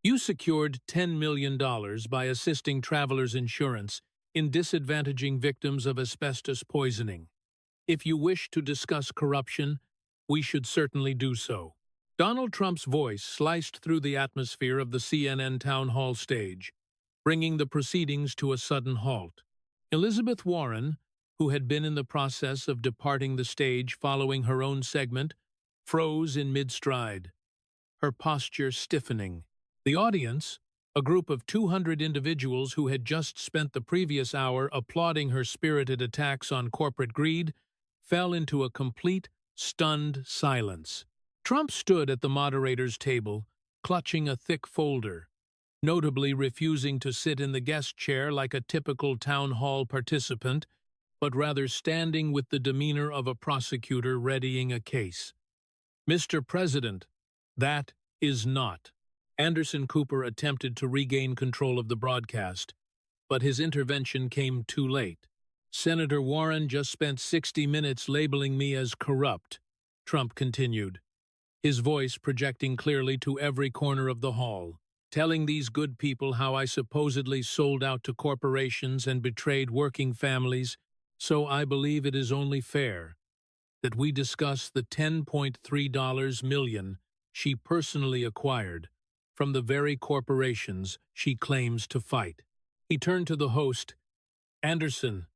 You secured $10 million by assisting Travelers Insurance in disadvantaging victims of asbestos poisoning. If you wish to discuss corruption, we should certainly do so. Donald Trump's voice sliced through the atmosphere of the CNN town hall stage, bringing the proceedings to a sudden halt. Elizabeth Warren, who had been in the process of departing the stage following her own segment, froze in mid-stride, her posture stiffening. The audience, a group of 200 individuals who had just spent the previous hour applauding her spirited attacks on corporate greed, fell into a complete, stunned silence. Trump stood at the moderator's table, clutching a thick folder, notably refusing to sit in the guest chair like a typical town hall participant, but rather standing with the demeanor of a prosecutor readying a case. "Mr. President, that is not." Anderson Cooper attempted to regain control of the broadcast, but his intervention came too late. "Senator Warren just spent 60 minutes labeling me as corrupt," Trump continued, his voice projecting clearly to every corner of the hall, "telling these good people how I supposedly sold out to corporations and betrayed working families, so I believe it is only fair that we discuss the $10.3 million she personally acquired from the very corporations she claims to fight." He turned to the host. "Anderson,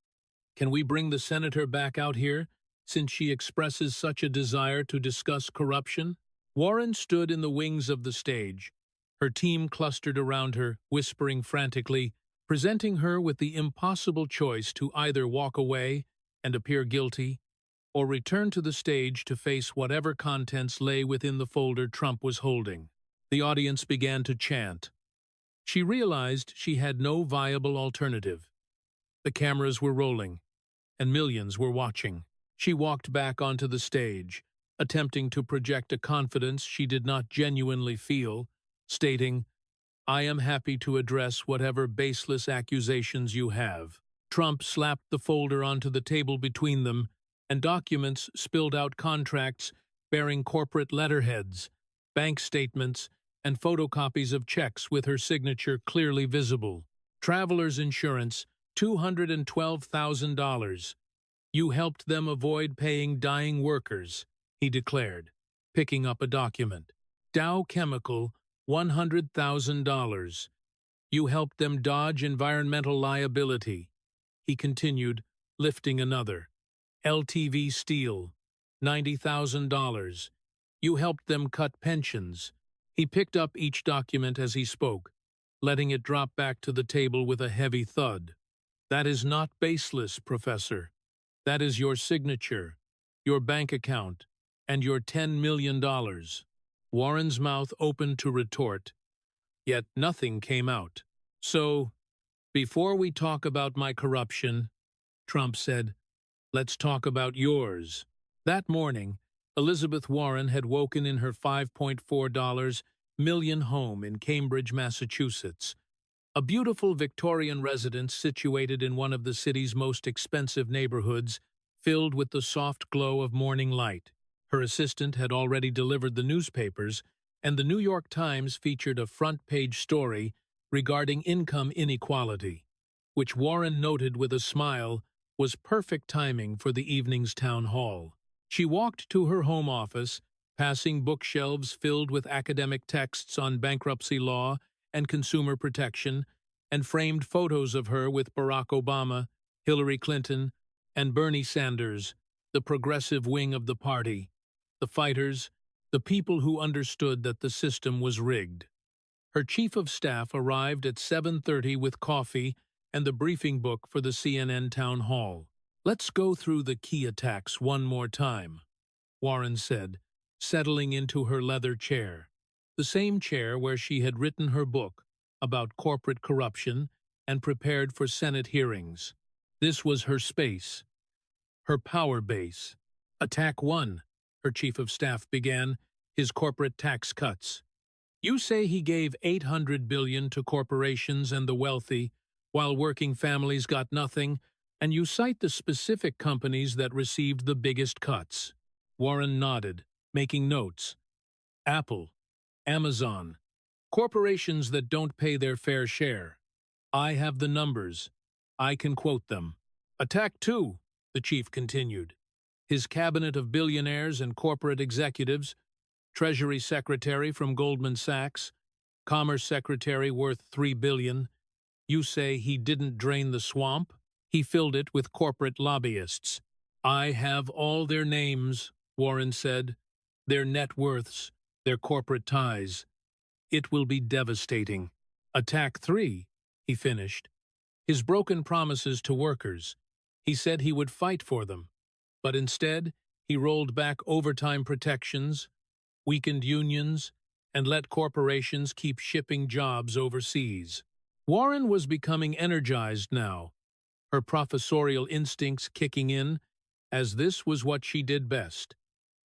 can we bring the senator back out here, since she expresses such a desire to discuss corruption?" Warren stood in the wings of the stage, her team clustered around her, whispering frantically, presenting her with the impossible choice to either walk away and appear guilty, or return to the stage to face whatever contents lay within the folder Trump was holding. The audience began to chant. She realized she had no viable alternative. The cameras were rolling, and millions were watching. She walked back onto the stage, attempting to project a confidence she did not genuinely feel, stating, "I am happy to address whatever baseless accusations you have." Trump slapped the folder onto the table between them, and documents spilled out, contracts bearing corporate letterheads, bank statements, and photocopies of checks with her signature clearly visible. "Travelers Insurance, $212,000. You helped them avoid paying dying workers," he declared, picking up a document. "Dow Chemical, $100,000. You helped them dodge environmental liability," he continued, lifting another. "LTV Steel, $90,000. You helped them cut pensions." He picked up each document as he spoke, letting it drop back to the table with a heavy thud. "That is not baseless, Professor. That is your signature, your bank account, and your $10 million. Warren's mouth opened to retort, yet nothing came out. "So, before we talk about my corruption," Trump said, "let's talk about yours." That morning, Elizabeth Warren had woken in her $5.4 million home in Cambridge, Massachusetts, a beautiful Victorian residence situated in one of the city's most expensive neighborhoods, filled with the soft glow of morning light. Her assistant had already delivered the newspapers, and the New York Times featured a front-page story regarding income inequality, which Warren noted with a smile was perfect timing for the evening's town hall. She walked to her home office, passing bookshelves filled with academic texts on bankruptcy law and consumer protection, and framed photos of her with Barack Obama, Hillary Clinton, and Bernie Sanders, the progressive wing of the party, the fighters, the people who understood that the system was rigged. Her chief of staff arrived at 7:30 with coffee and the briefing book for the CNN town hall. "Let's go through the key attacks one more time," Warren said, settling into her leather chair, the same chair where she had written her book about corporate corruption and prepared for Senate hearings. This was her space, her power base. "Attack 1, her chief of staff began, his corporate tax cuts. "You say he gave $800 billion to corporations and the wealthy, while working families got nothing, and you cite the specific companies that received the biggest cuts." Warren nodded, making notes. "Apple, Amazon, Corporations that don't pay their fair share. I have the numbers. I can quote them. Attack 2, the chief continued. His cabinet of billionaires and corporate executives, Treasury Secretary from Goldman Sachs, Commerce Secretary worth $3 billion. You say he didn't drain the swamp? He filled it with corporate lobbyists. I have all their names, Warren said, their net worths, their corporate ties. It will be devastating. Attack 3, he finished. His broken promises to workers. He said he would fight for them, but instead he rolled back overtime protections, weakened unions, and let corporations keep shipping jobs overseas. Warren was becoming energized now, her professorial instincts kicking in, as this was what she did best,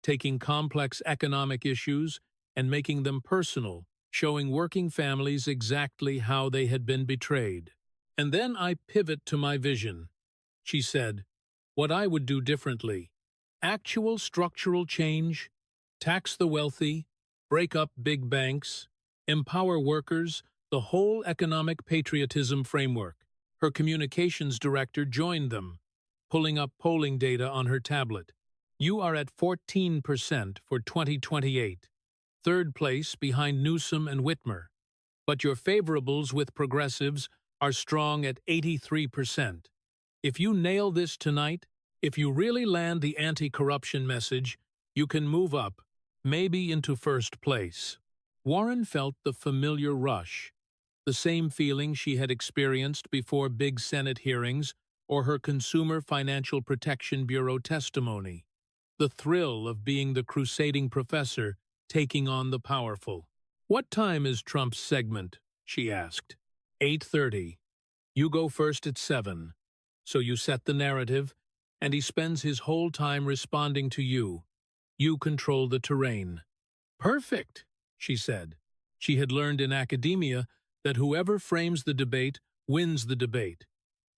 taking complex economic issues and making them personal, showing working families exactly how they had been betrayed. And then I pivot to my vision, she said, what I would do differently. Actual structural change, tax the wealthy, break up big banks, empower workers, the whole economic patriotism framework. Her communications director joined them, pulling up polling data on her tablet. You are at 14% for 2028, third place behind Newsom and Whitmer. But your favorables with progressives are strong at 83%. If you nail this tonight, if you really land the anti-corruption message, you can move up, maybe into first place. Warren felt the familiar rush, the same feeling she had experienced before big Senate hearings or her Consumer Financial Protection Bureau testimony. The thrill of being the crusading professor taking on the powerful. What time is Trump's segment? She asked. 8:30. You go first at 7. So you set the narrative, and he spends his whole time responding to you. You control the terrain. Perfect, she said. She had learned in academia that whoever frames the debate wins the debate,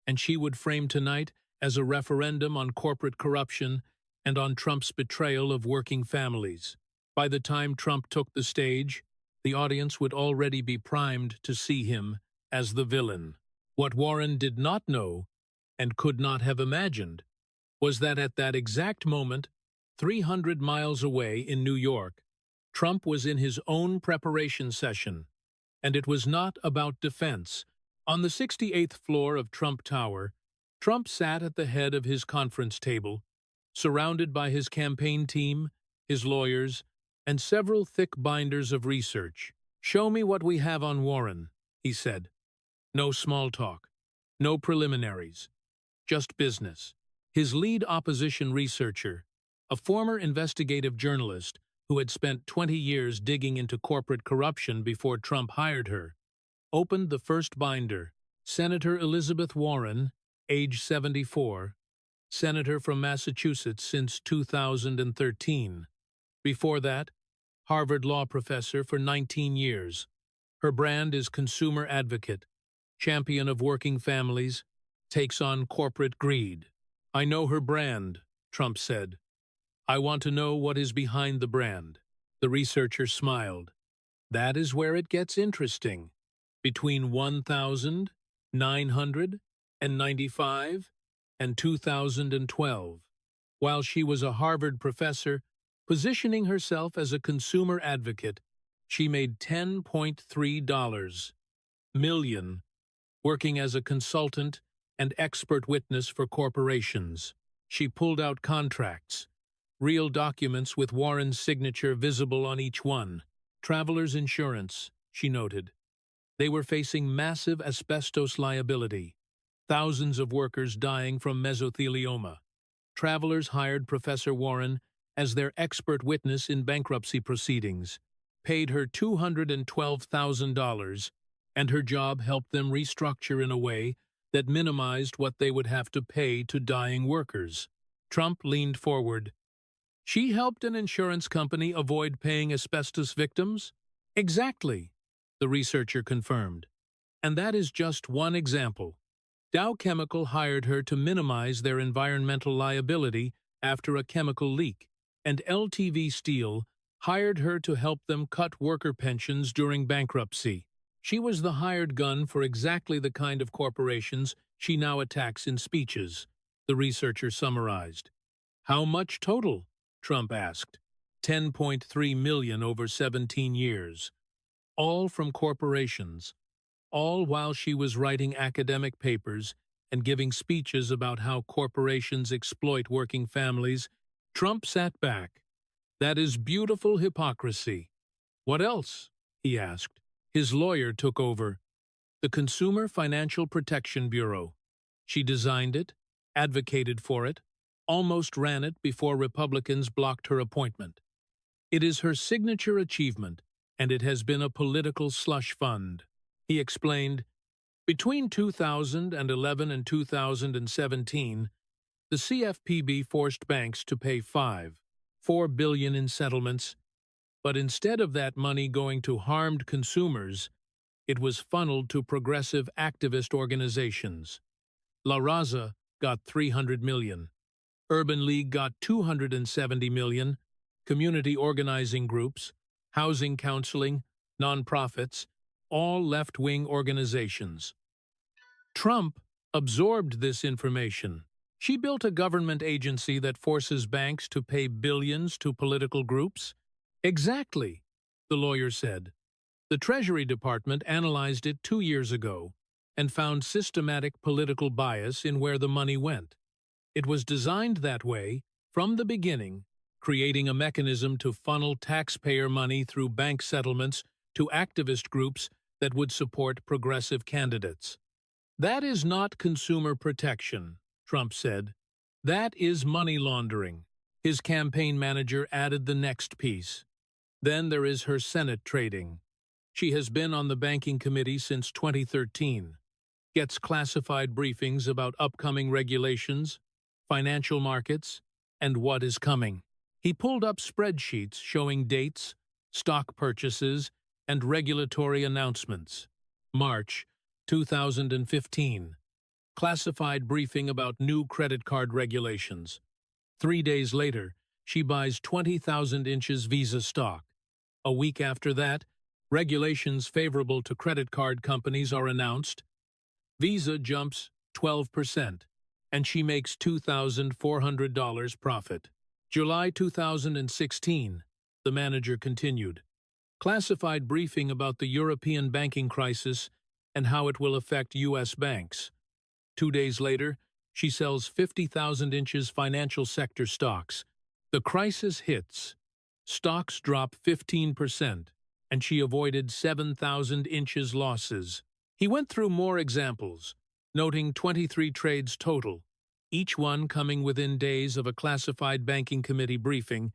and she would frame tonight as a referendum on corporate corruption and on Trump's betrayal of working families. By the time Trump took the stage, the audience would already be primed to see him as the villain. What Warren did not know, and could not have imagined, was that at that exact moment, 300 miles away in New York, Trump was in his own preparation session, and it was not about defense. On the 68th floor of Trump Tower, Trump sat at the head of his conference table, surrounded by his campaign team, his lawyers, and several thick binders of research. Show me what we have on Warren, he said. No small talk, no preliminaries, just business. His lead opposition researcher, a former investigative journalist who had spent 20 years digging into corporate corruption before Trump hired her, opened the first binder. Senator Elizabeth Warren, age 74, senator from Massachusetts since 2013. Before that, Harvard law professor for 19 years. Her brand is consumer advocate, champion of working families, takes on corporate greed. I know her brand, Trump said. I want to know what is behind the brand. The researcher smiled. That is where it gets interesting. Between 1995 and 2012, while she was a Harvard professor, positioning herself as a consumer advocate, she made $10.3 million, working as a consultant and expert witness for corporations. She pulled out contracts, real documents with Warren's signature visible on each one. Travelers Insurance, she noted. They were facing massive asbestos liability, thousands of workers dying from mesothelioma. Travelers hired Professor Warren as their expert witness in bankruptcy proceedings, paid her $212,000, and her job helped them restructure in a way that minimized what they would have to pay to dying workers. Trump leaned forward. She helped an insurance company avoid paying asbestos victims? Exactly, the researcher confirmed. And that is just one example. Dow Chemical hired her to minimize their environmental liability after a chemical leak, and LTV Steel hired her to help them cut worker pensions during bankruptcy. She was the hired gun for exactly the kind of corporations she now attacks in speeches, the researcher summarized. How much total? Trump asked. 10.3 million over 17 years. All from corporations. All while she was writing academic papers and giving speeches about how corporations exploit working families. Trump sat back. That is beautiful hypocrisy. What else? He asked. His lawyer took over. The Consumer Financial Protection Bureau. She designed it, advocated for it, almost ran it before Republicans blocked her appointment. It is her signature achievement, and it has been a political slush fund. He explained, between 2011 and 2017, the CFPB forced banks to pay $4 billion in settlements, but instead of that money going to harmed consumers, it was funneled to progressive activist organizations. La Raza got $300 million. Urban League got $270 million. Community organizing groups, housing counseling, nonprofits, all left-wing organizations. Trump absorbed this information. She built a government agency that forces banks to pay billions to political groups? Exactly, the lawyer said. The Treasury Department analyzed it 2 years ago and found systematic political bias in where the money went. It was designed that way from the beginning, creating a mechanism to funnel taxpayer money through bank settlements to activist groups that would support progressive candidates. That is not consumer protection, Trump said. That is money laundering. His campaign manager added the next piece. Then there is her Senate trading. She has been on the banking committee since 2013, gets classified briefings about upcoming regulations, financial markets, and what is coming. He pulled up spreadsheets showing dates, stock purchases, and regulatory announcements. March 2015. Classified briefing about new credit card regulations. 3 days later, she buys 20,000 inches Visa stock. A week after that, regulations favorable to credit card companies are announced. Visa jumps 12%, and she makes $2,400 profit. July 2016, the manager continued. Classified briefing about the European banking crisis and how it will affect U.S. banks. 2 days later, she sells 50,000 inches financial sector stocks. The crisis hits. Stocks drop 15%, and she avoided 7,000 inches losses. He went through more examples, noting 23 trades total, each one coming within days of a classified banking committee briefing,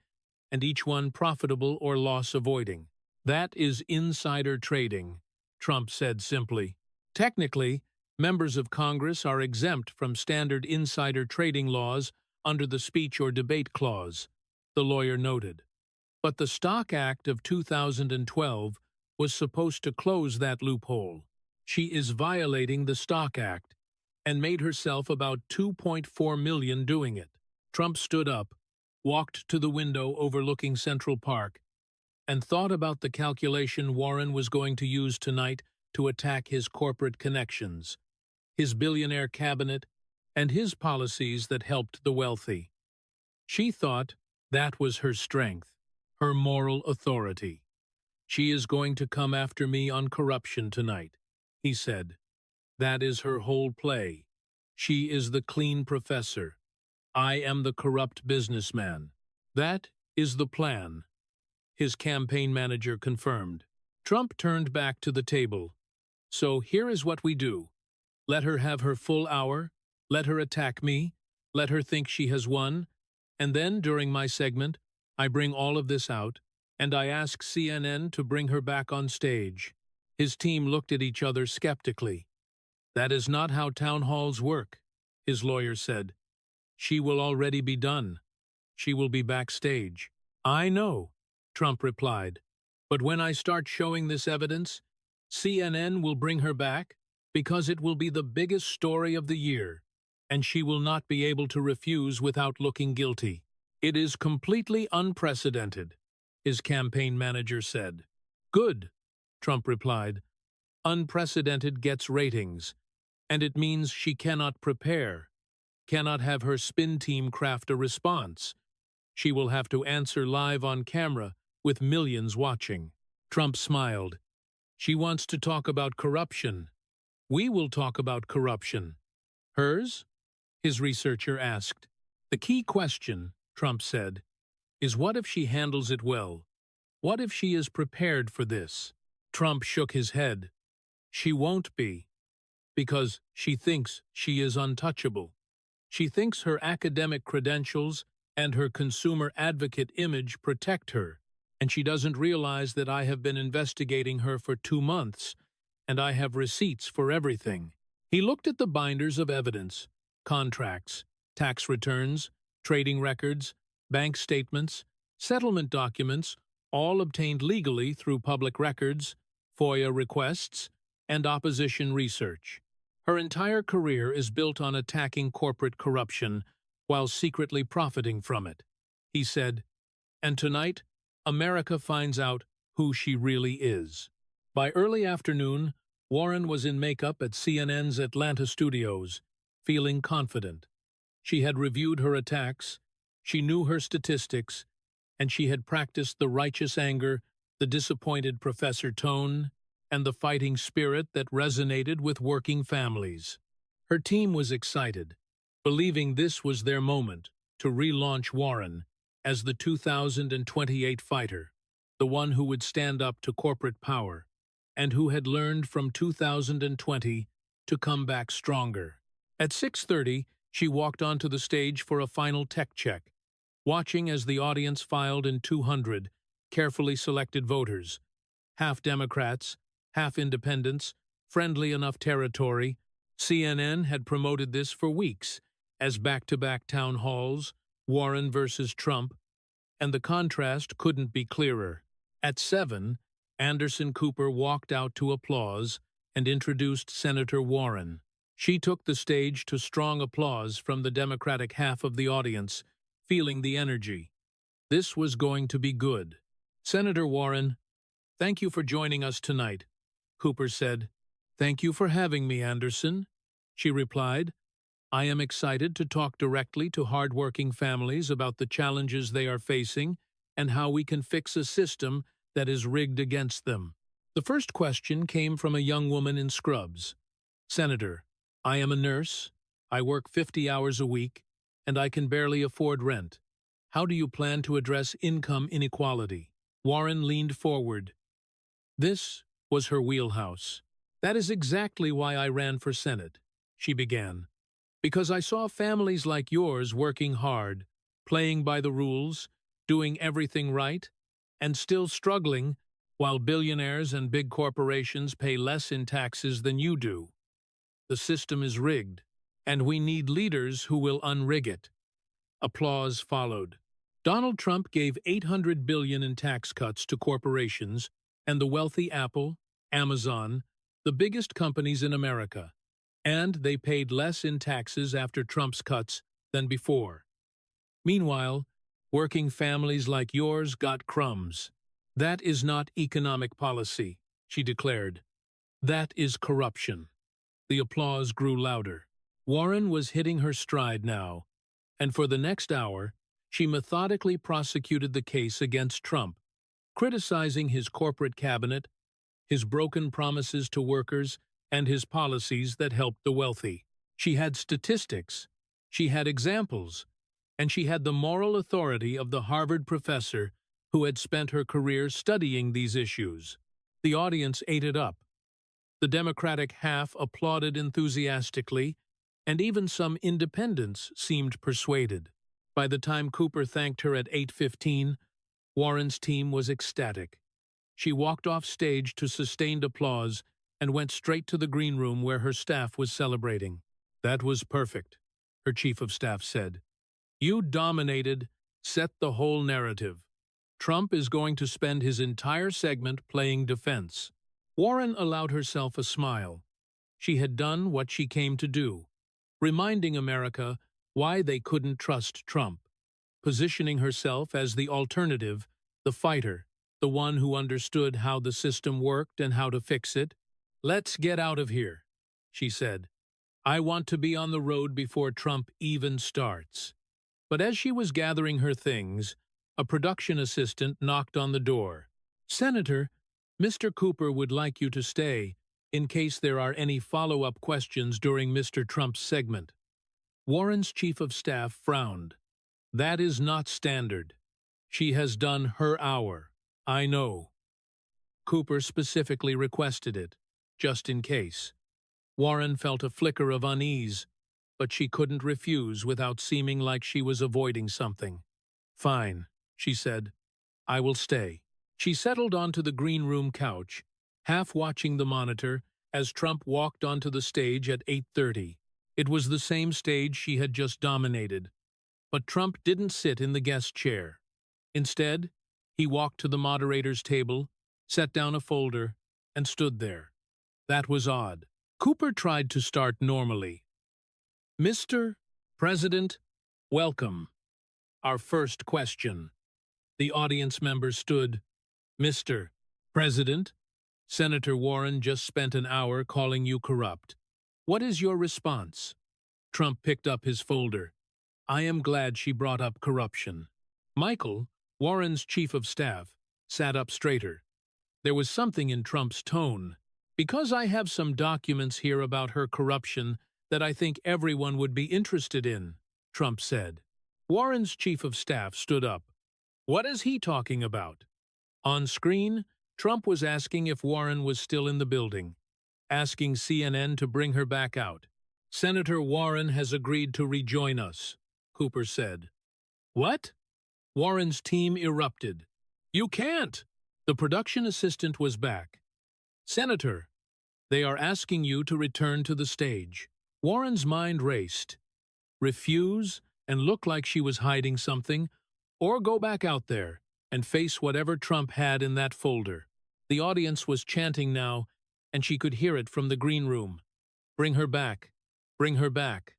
and each one profitable or loss-avoiding. That is insider trading, Trump said simply. Technically, members of Congress are exempt from standard insider trading laws under the speech or debate clause, the lawyer noted. But the Stock Act of 2012 was supposed to close that loophole. She is violating the Stock Act and made herself about $2.4 million doing it. Trump stood up, walked to the window overlooking Central Park, and thought about the calculation Warren was going to use tonight to attack his corporate connections, his billionaire cabinet, and his policies that helped the wealthy. She thought that was her strength, her moral authority. She is going to come after me on corruption tonight, he said. That is her whole play. She is the clean professor. I am the corrupt businessman. That is the plan, his campaign manager confirmed. Trump turned back to the table. So here is what we do. Let her have her full hour, let her attack me, let her think she has won, and then, during my segment, I bring all of this out, and I ask CNN to bring her back on stage. His team looked at each other skeptically. That is not how town halls work, his lawyer said. She will already be done. She will be backstage. I know, Trump replied. But when I start showing this evidence, CNN will bring her back because it will be the biggest story of the year, and she will not be able to refuse without looking guilty. It is completely unprecedented. his campaign manager said. Good, Trump replied. Unprecedented gets ratings, and it means she cannot prepare, cannot have her spin team craft a response. She will have to answer live on camera with millions watching. Trump smiled. She wants to talk about corruption. We will talk about corruption. Hers? His researcher asked. The key question, Trump said, is what if she handles it well? What if she is prepared for this? Trump shook his head. She won't be, because she thinks she is untouchable. She thinks her academic credentials and her consumer advocate image protect her, and she doesn't realize that I have been investigating her for 2 months, and I have receipts for everything. He looked at the binders of evidence, contracts, tax returns, trading records, bank statements, settlement documents, all obtained legally through public records, FOIA requests, and opposition research. Her entire career is built on attacking corporate corruption while secretly profiting from it. He said, and tonight, America finds out who she really is. By early afternoon, Warren was in makeup at CNN's Atlanta studios, feeling confident. She had reviewed her attacks, she knew her statistics, and she had practiced the righteous anger, the disappointed professor tone, and the fighting spirit that resonated with working families. Her team was excited, believing this was their moment to relaunch Warren as the 2028 fighter, the one who would stand up to corporate power, and who had learned from 2020 to come back stronger. At 6:30, she walked onto the stage for a final tech check, watching as the audience filed in 200 carefully selected voters, half Democrats, half independents, friendly enough territory. CNN had promoted this for weeks as back-to-back town halls, Warren versus Trump, and the contrast couldn't be clearer. At 7, Anderson Cooper walked out to applause and introduced Senator Warren. She took the stage to strong applause from the Democratic half of the audience, feeling the energy. This was going to be good. Senator Warren, thank you for joining us tonight, Cooper said. Thank you for having me, Anderson, she replied. I am excited to talk directly to hardworking families about the challenges they are facing and how we can fix a system that is rigged against them. The first question came from a young woman in scrubs. Senator, I am a nurse, I work 50 hours a week, and I can barely afford rent. How do you plan to address income inequality? Warren leaned forward. This was her wheelhouse. That is exactly why I ran for Senate, she began. Because I saw families like yours working hard, playing by the rules, doing everything right, and still struggling while billionaires and big corporations pay less in taxes than you do. The system is rigged, and we need leaders who will unrig it. Applause followed. Donald Trump gave $800 billion in tax cuts to corporations and the wealthy Apple, Amazon, the biggest companies in America, and they paid less in taxes after Trump's cuts than before. Meanwhile, working families like yours got crumbs. That is not economic policy, she declared. That is corruption. The applause grew louder. Warren was hitting her stride now, and for the next hour, she methodically prosecuted the case against Trump, criticizing his corporate cabinet, his broken promises to workers, and his policies that helped the wealthy. She had statistics, she had examples, and she had the moral authority of the Harvard professor who had spent her career studying these issues. The audience ate it up. The Democratic half applauded enthusiastically, and even some independents seemed persuaded. By the time Cooper thanked her at 8:15, Warren's team was ecstatic. She walked off stage to sustained applause and went straight to the green room where her staff was celebrating. That was perfect, her chief of staff said. You dominated, set the whole narrative. Trump is going to spend his entire segment playing defense. Warren allowed herself a smile. She had done what she came to do, reminding America why they couldn't trust Trump, positioning herself as the alternative The fighter, the one who understood how the system worked and how to fix it. "Let's get out of here," she said. "I want to be on the road before Trump even starts." But as she was gathering her things, a production assistant knocked on the door. "Senator, Mr. Cooper would like you to stay in case there are any follow-up questions during Mr. Trump's segment." Warren's chief of staff frowned. "That is not standard. She has done her hour. I know." Cooper specifically requested it, just in case. Warren felt a flicker of unease, but she couldn't refuse without seeming like she was avoiding something. "Fine," she said. "I will stay." She settled onto the green room couch, half watching the monitor as Trump walked onto the stage at 8:30. It was the same stage she had just dominated. But Trump didn't sit in the guest chair. Instead, he walked to the moderator's table, set down a folder, and stood there. That was odd. Cooper tried to start normally. "Mr. President, welcome. Our first question." The audience member stood. "Mr. President, Senator Warren just spent an hour calling you corrupt. What is your response?" Trump picked up his folder. "I am glad she brought up corruption." Michael, Warren's chief of staff, sat up straighter. There was something in Trump's tone. "Because I have some documents here about her corruption that I think everyone would be interested in," Trump said. Warren's chief of staff stood up. "What is he talking about?" On screen, Trump was asking if Warren was still in the building, asking CNN to bring her back out. "Senator Warren has agreed to rejoin us," Cooper said. "What?" Warren's team erupted. "You can't!" The production assistant was back. "Senator, they are asking you to return to the stage." Warren's mind raced. Refuse and look like she was hiding something, or go back out there and face whatever Trump had in that folder. The audience was chanting now, and she could hear it from the green room. "Bring her back. Bring her back."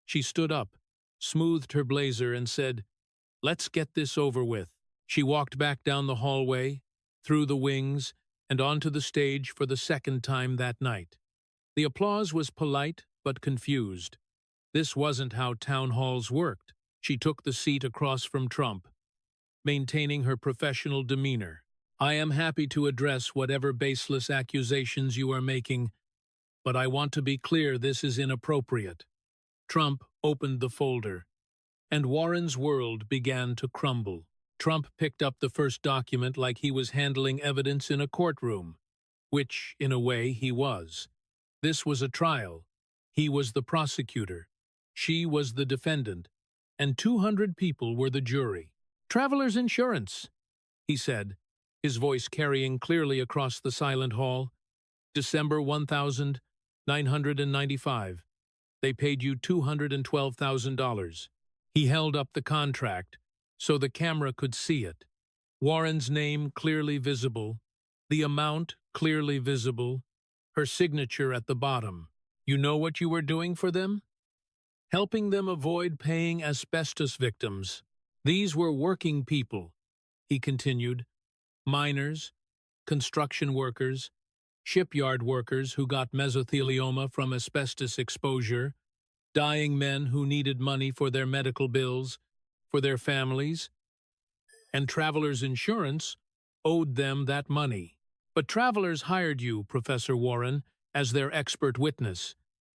She stood up, smoothed her blazer, and said, "Let's get this over with." She walked back down the hallway, through the wings, and onto the stage for the second time that night. The applause was polite but confused. This wasn't how town halls worked. She took the seat across from Trump, maintaining her professional demeanor. "I am happy to address whatever baseless accusations you are making, but I want to be clear this is inappropriate." Trump opened the folder, and Warren's world began to crumble. Trump picked up the first document like he was handling evidence in a courtroom, which, in a way, he was. This was a trial. He was the prosecutor. She was the defendant, and 200 people were the jury. "Traveler's insurance," he said, his voice carrying clearly across the silent hall. "December 1995. They paid you $212,000. He held up the contract so the camera could see it. Warren's name clearly visible, the amount clearly visible, her signature at the bottom. "You know what you were doing for them? Helping them avoid paying asbestos victims. These were working people," he continued. "Miners, construction workers, shipyard workers who got mesothelioma from asbestos exposure, dying men who needed money for their medical bills, for their families, and Travelers Insurance owed them that money. But Travelers hired you, Professor Warren, as their expert witness,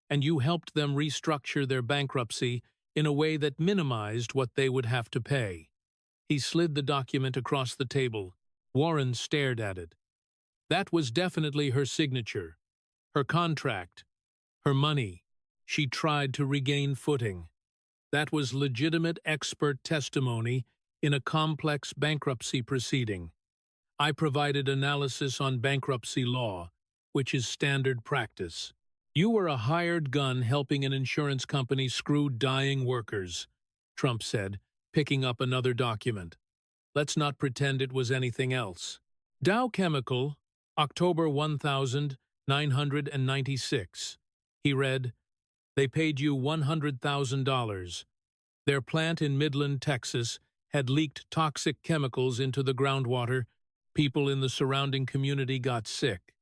and you helped them restructure their bankruptcy in a way that minimized what they would have to pay." He slid the document across the table. Warren stared at it. That was definitely her signature, her contract, her money. She tried to regain footing. That was legitimate expert testimony in a complex bankruptcy proceeding. "I provided analysis on bankruptcy law, which is standard practice. You were a hired gun helping an insurance company screw dying workers," Trump said, picking up another document. "Let's not pretend it was anything else." "Dow Chemical, October 1996. He read, "They paid you $100,000. Their plant in Midland, Texas, had leaked toxic chemicals into the groundwater. People in the surrounding community got sick.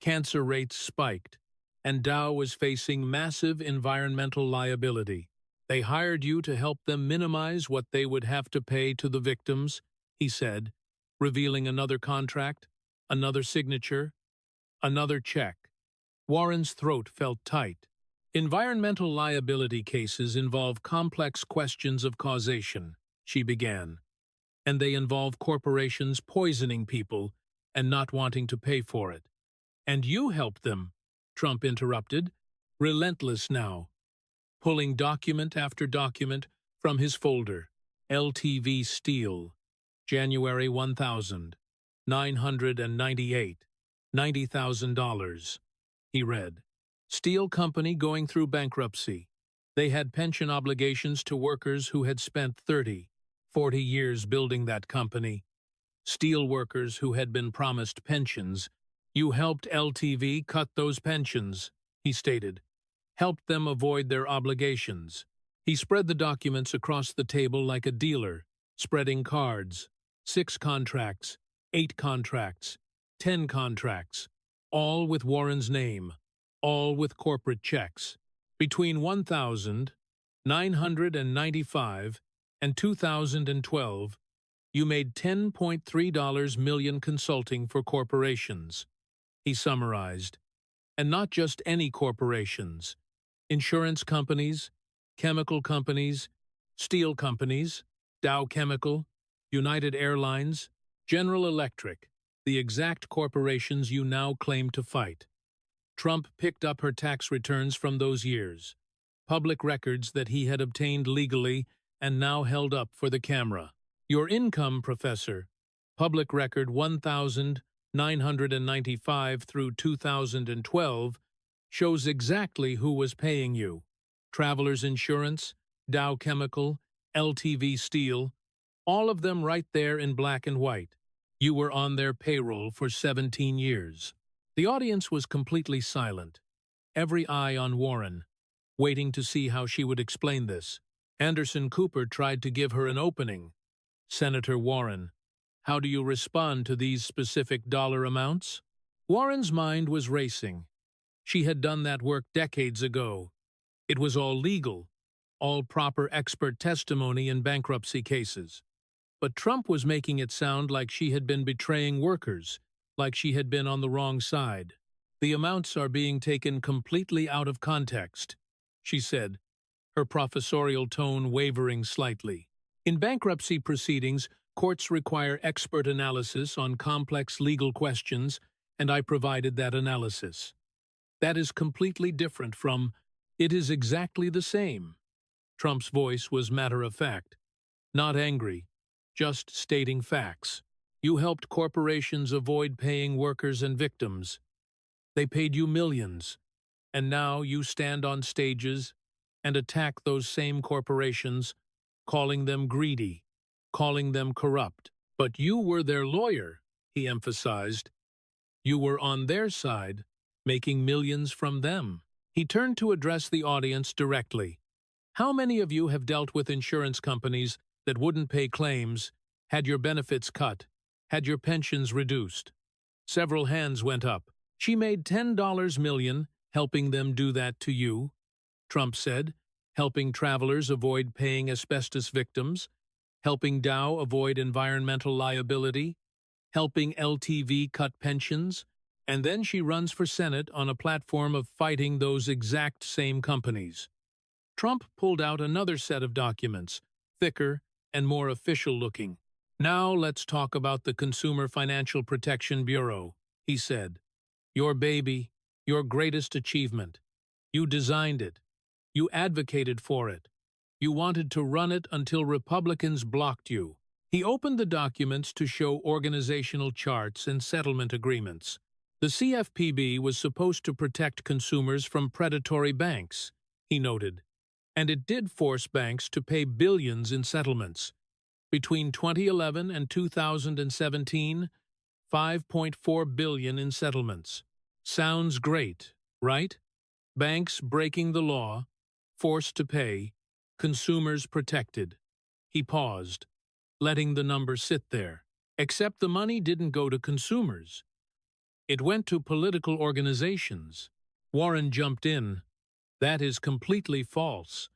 Cancer rates spiked, and Dow was facing massive environmental liability. They hired you to help them minimize what they would have to pay to the victims, he said, revealing another contract, another signature, another check. Warren's throat felt tight. Environmental liability cases involve complex questions of causation, she began, and they involve corporations poisoning people and not wanting to pay for it. And you helped them, Trump interrupted, relentless now, pulling document after document from his folder. LTV Steel, January 1000, 998, $90,000. He read. Steel company going through bankruptcy. They had pension obligations to workers who had spent 30, 40 years building that company. Steel workers who had been promised pensions. You helped LTV cut those pensions, he stated. Helped them avoid their obligations. He spread the documents across the table like a dealer, spreading cards. 6 contracts, 8 contracts, 10 contracts, all with Warren's name, all with corporate checks. Between 1,995 and 2012, you made $10.3 million consulting for corporations, he summarized. And not just any corporations. Insurance companies, chemical companies, steel companies, Dow Chemical, United Airlines, General Electric, the exact corporations you now claim to fight. Trump picked up her tax returns from those years, public records that he had obtained legally and now held up for the camera. Your income, Professor, public record 1,995 through 2012, shows exactly who was paying you. Travelers Insurance, Dow Chemical, LTV Steel, all of them right there in black and white. You were on their payroll for 17 years. The audience was completely silent, every eye on Warren, waiting to see how she would explain this. Anderson Cooper tried to give her an opening. Senator Warren, how do you respond to these specific dollar amounts? Warren's mind was racing. She had done that work decades ago. It was all legal, all proper expert testimony in bankruptcy cases. But Trump was making it sound like she had been betraying workers, like she had been on the wrong side. The amounts are being taken completely out of context, she said, her professorial tone wavering slightly. In bankruptcy proceedings, courts require expert analysis on complex legal questions, and I provided that analysis. That is completely different from, it is exactly the same. Trump's voice was matter-of-fact, not angry, just stating facts. You helped corporations avoid paying workers and victims. They paid you millions, and now you stand on stages and attack those same corporations, calling them greedy, calling them corrupt. But you were their lawyer, he emphasized. You were on their side, making millions from them. He turned to address the audience directly. How many of you have dealt with insurance companies that wouldn't pay claims, had your benefits cut, had your pensions reduced? Several hands went up. She made $10 million helping them do that to you, Trump said, helping travelers avoid paying asbestos victims, helping Dow avoid environmental liability, helping LTV cut pensions, and then she runs for Senate on a platform of fighting those exact same companies. Trump pulled out another set of documents, thicker and more official-looking. Now let's talk about the Consumer Financial Protection Bureau, he said. Your baby, your greatest achievement. You designed it. You advocated for it. You wanted to run it until Republicans blocked you. He opened the documents to show organizational charts and settlement agreements. The CFPB was supposed to protect consumers from predatory banks, he noted, and it did force banks to pay billions in settlements. Between 2011 and 2017, $5.4 billion in settlements. Sounds great, right? Banks breaking the law, forced to pay, consumers protected. He paused. letting the number sit there. Except the money didn't go to consumers. It went to political organizations. Warren jumped in. That is completely false.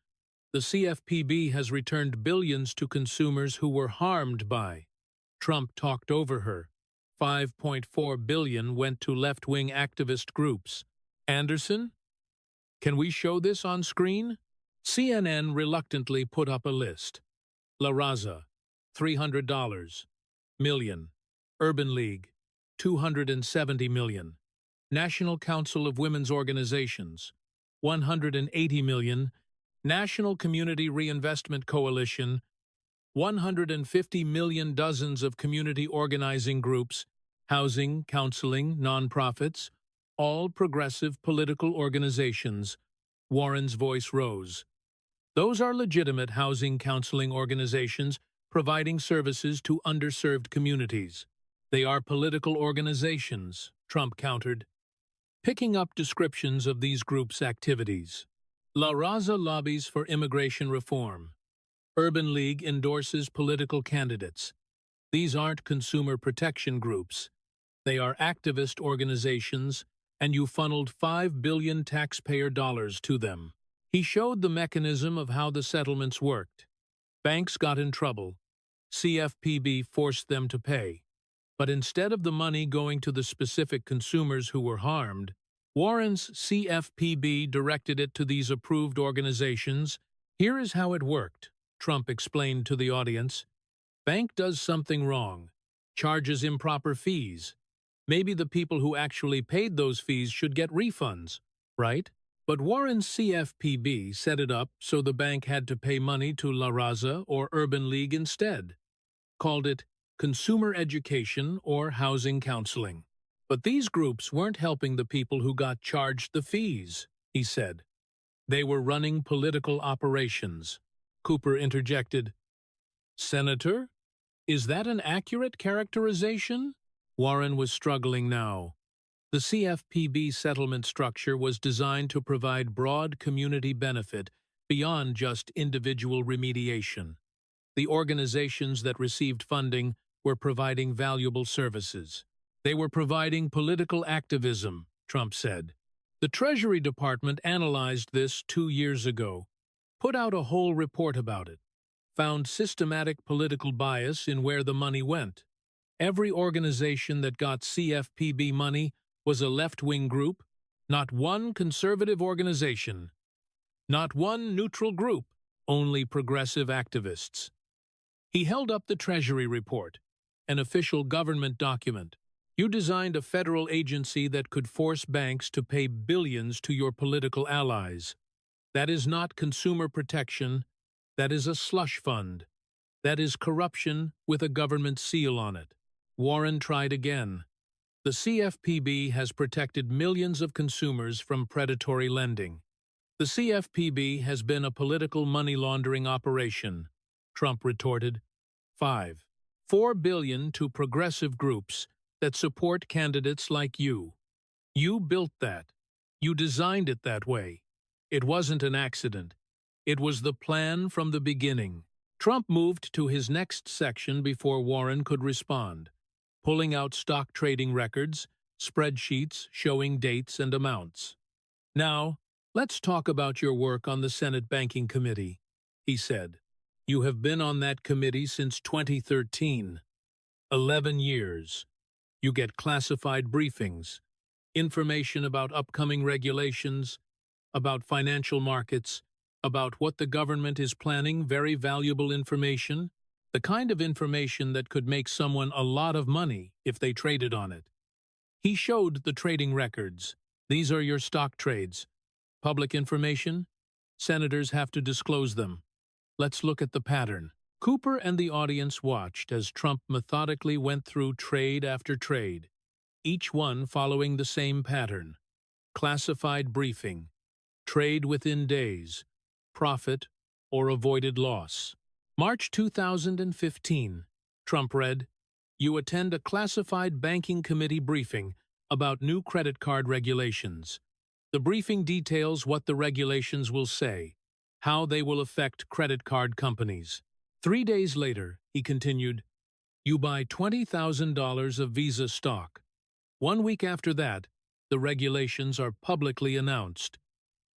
The CFPB has returned billions to consumers who were harmed by. Trump talked over her. $5.4 billion went to left-wing activist groups. Anderson? Can we show this on screen? CNN reluctantly put up a list. La Raza, $300 million. Urban League, $270 million. National Council of Women's Organizations, $180 million. National Community Reinvestment Coalition, $150 million. Dozens of community organizing groups, housing, counseling, nonprofits, all progressive political organizations. Warren's voice rose. Those are legitimate housing counseling organizations providing services to underserved communities. They are political organizations, Trump countered, picking up descriptions of these groups' activities. La Raza lobbies for immigration reform. Urban League endorses political candidates. These aren't consumer protection groups. They are activist organizations, and you funneled $5 billion taxpayer dollars to them. He showed the mechanism of how the settlements worked. Banks got in trouble. CFPB forced them to pay. But instead of the money going to the specific consumers who were harmed, Warren's CFPB directed it to these approved organizations. Here is how it worked, Trump explained to the audience. Bank does something wrong, charges improper fees. Maybe the people who actually paid those fees should get refunds, right? But Warren's CFPB set it up so the bank had to pay money to La Raza or Urban League instead. Called it consumer education or housing counseling. But these groups weren't helping the people who got charged the fees, he said. They were running political operations. Cooper interjected, Senator, is that an accurate characterization? Warren was struggling now. The CFPB settlement structure was designed to provide broad community benefit beyond just individual remediation. The organizations that received funding were providing valuable services. They were providing political activism, Trump said. The Treasury Department analyzed this 2 years ago, put out a whole report about it, found systematic political bias in where the money went. Every organization that got CFPB money was a left-wing group, not one conservative organization, not one neutral group, only progressive activists. He held up the Treasury report, an official government document. You designed a federal agency that could force banks to pay billions to your political allies. That is not consumer protection. That is a slush fund. That is corruption with a government seal on it. Warren tried again. The CFPB has protected millions of consumers from predatory lending. The CFPB has been a political money laundering operation, Trump retorted. 5. $4 billion to progressive groups that support candidates like you. You built that. You designed it that way. It wasn't an accident. It was the plan from the beginning. Trump moved to his next section before Warren could respond, pulling out stock trading records, spreadsheets showing dates and amounts. Now, let's talk about your work on the Senate Banking Committee, he said. You have been on that committee since 2013. 11 years. You get classified briefings, information about upcoming regulations, about financial markets, about what the government is planning, very valuable information, the kind of information that could make someone a lot of money if they traded on it. He showed the trading records. These are your stock trades. Public information? Senators have to disclose them. Let's look at the pattern. Cooper and the audience watched as Trump methodically went through trade after trade, each one following the same pattern. Classified briefing, trade within days, profit or avoided loss. March 2015, Trump read, You attend a classified banking committee briefing about new credit card regulations. The briefing details what the regulations will say, how they will affect credit card companies. 3 days later, he continued, you buy $20,000 of Visa stock. 1 week after that, the regulations are publicly announced.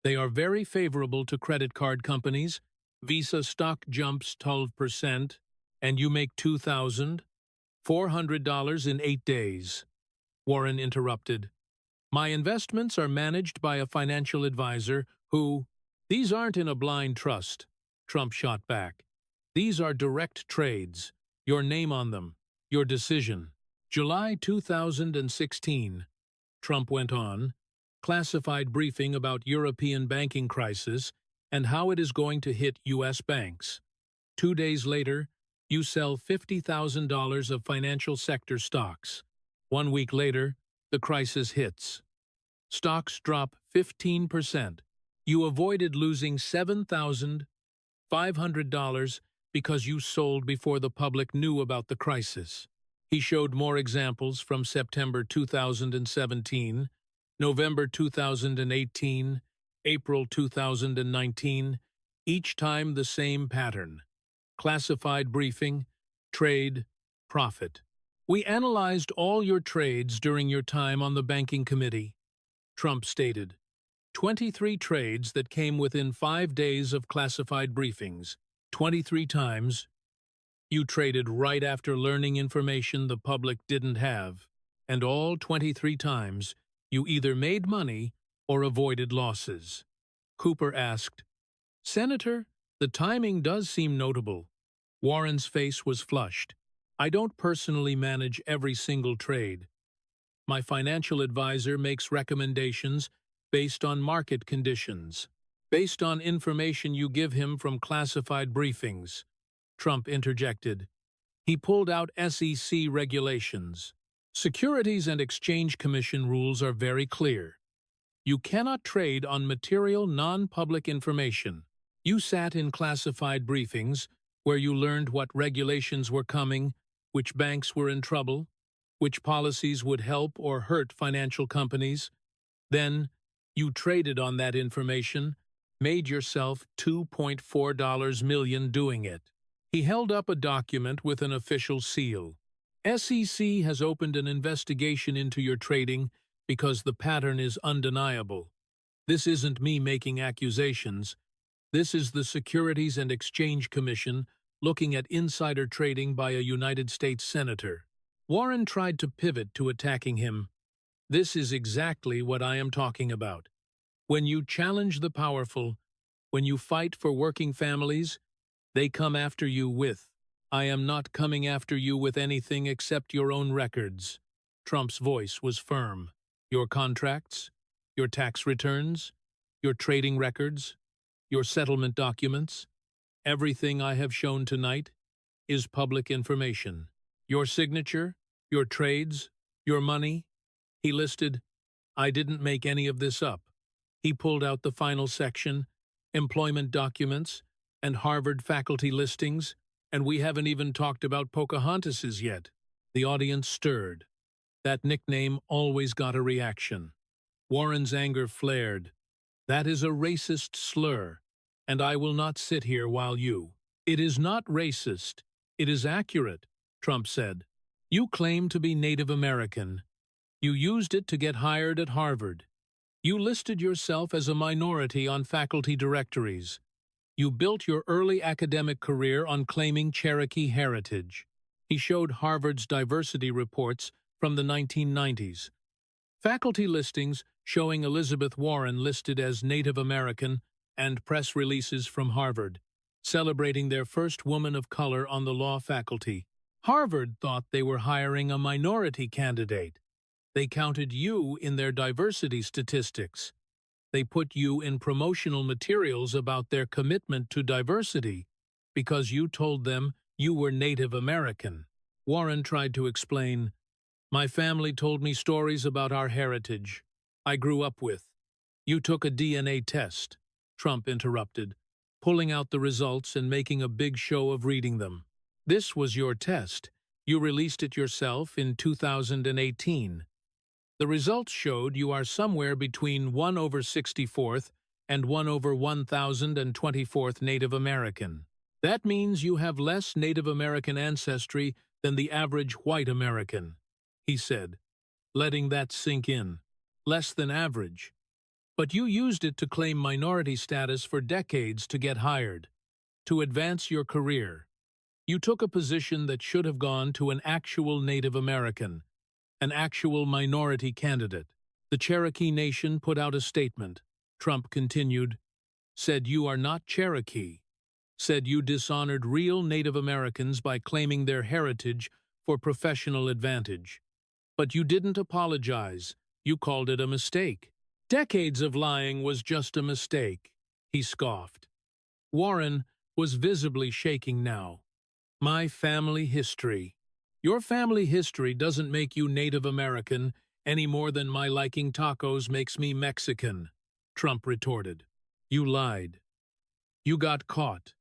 They are very favorable to credit card companies. Visa stock jumps 12%, and you make $2,400 in 8 days. Warren interrupted. My investments are managed by a financial advisor who, these aren't in a blind trust, Trump shot back. These are direct trades. Your name on them. Your decision. July 2016. Trump went on. Classified briefing about European banking crisis and how it is going to hit U.S. banks. 2 days later, you sell $50,000 of financial sector stocks. 1 week later, the crisis hits. Stocks drop 15%. You avoided losing $7,500 because you sold before the public knew about the crisis. He showed more examples from September 2017, November 2018, April 2019, each time the same pattern. Classified briefing, trade, profit. We analyzed all your trades during your time on the banking committee, Trump stated. 23 trades that came within 5 days of classified briefings. 23 times, you traded right after learning information the public didn't have, and all 23 times, you either made money or avoided losses. Cooper asked, Senator, the timing does seem notable. Warren's face was flushed. I don't personally manage every single trade. My financial advisor makes recommendations based on market conditions, based on information you give him from classified briefings. Trump interjected. He pulled out SEC regulations. Securities and Exchange Commission rules are very clear. You cannot trade on material non-public information. You sat in classified briefings where you learned what regulations were coming, which banks were in trouble, which policies would help or hurt financial companies. Then, you traded on that information, made yourself $2.4 million doing it. He held up a document with an official seal. SEC has opened an investigation into your trading because the pattern is undeniable. This isn't me making accusations. This is the Securities and Exchange Commission looking at insider trading by a United States senator. Warren tried to pivot to attacking him. This is exactly what I am talking about. When you challenge the powerful, when you fight for working families, they come after you with, I am not coming after you with anything except your own records. Trump's voice was firm. Your contracts, your tax returns, your trading records, your settlement documents, everything I have shown tonight is public information. Your signature, your trades, your money. He listed, I didn't make any of this up. He pulled out the final section, employment documents, and Harvard faculty listings, and we haven't even talked about Pocahontas's yet. The audience stirred. That nickname always got a reaction. Warren's anger flared. That is a racist slur, and I will not sit here while you. It is not racist. It is accurate, Trump said. You claim to be Native American. You used it to get hired at Harvard. You listed yourself as a minority on faculty directories. You built your early academic career on claiming Cherokee heritage. He showed Harvard's diversity reports from the 1990s. Faculty listings showing Elizabeth Warren listed as Native American and press releases from Harvard, celebrating their first woman of color on the law faculty. Harvard thought they were hiring a minority candidate. They counted you in their diversity statistics. They put you in promotional materials about their commitment to diversity because you told them you were Native American. Warren tried to explain, my family told me stories about our heritage I grew up with. You took a DNA test, Trump interrupted, pulling out the results and making a big show of reading them. This was your test. You released it yourself in 2018. The results showed you are somewhere between 1/64th and 1/1024th Native American. That means you have less Native American ancestry than the average white American, he said, letting that sink in. Less than average. But you used it to claim minority status for decades to get hired, to advance your career. You took a position that should have gone to an actual Native American, an actual minority candidate. The Cherokee Nation put out a statement. Trump continued, said you are not Cherokee, said you dishonored real Native Americans by claiming their heritage for professional advantage. But you didn't apologize. You called it a mistake. Decades of lying was just a mistake, he scoffed. Warren was visibly shaking now. My family history. Your family history doesn't make you Native American any more than my liking tacos makes me Mexican, Trump retorted. You lied. You got caught.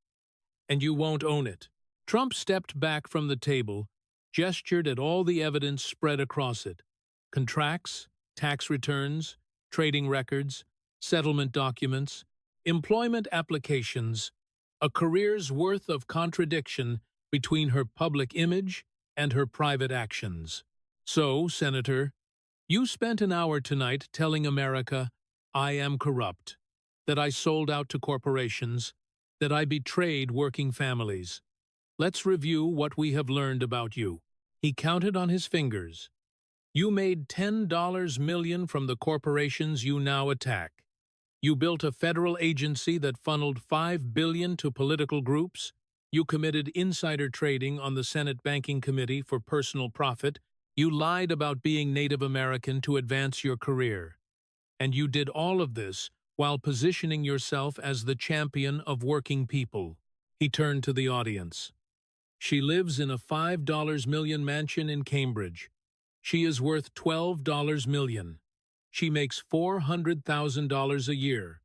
And you won't own it. Trump stepped back from the table, gestured at all the evidence spread across it. Contracts, tax returns, trading records, settlement documents, employment applications, a career's worth of contradiction between her public image and her private actions. So, Senator, you spent an hour tonight telling America, I am corrupt, that I sold out to corporations, that I betrayed working families. Let's review what we have learned about you. He counted on his fingers. You made $10 million from the corporations you now attack. You built a federal agency that funneled $5 billion to political groups. You committed insider trading on the Senate Banking Committee for personal profit. You lied about being Native American to advance your career. And you did all of this while positioning yourself as the champion of working people. He turned to the audience. She lives in a $5 million mansion in Cambridge. She is worth $12 million. She makes $400,000 a year.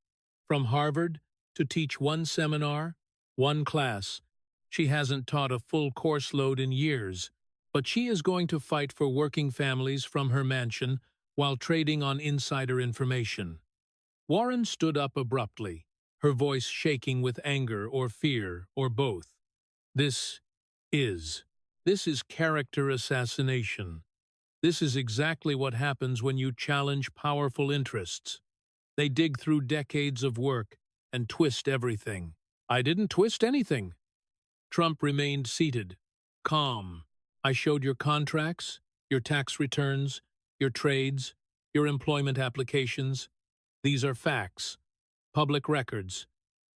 From Harvard to teach one seminar, one class. She hasn't taught a full course load in years, but she is going to fight for working families from her mansion while trading on insider information. Warren stood up abruptly, her voice shaking with anger or fear or both. This is character assassination. This is exactly what happens when you challenge powerful interests. They dig through decades of work and twist everything. I didn't twist anything. Trump remained seated, calm. I showed your contracts, your tax returns, your trades, your employment applications. These are facts, public records,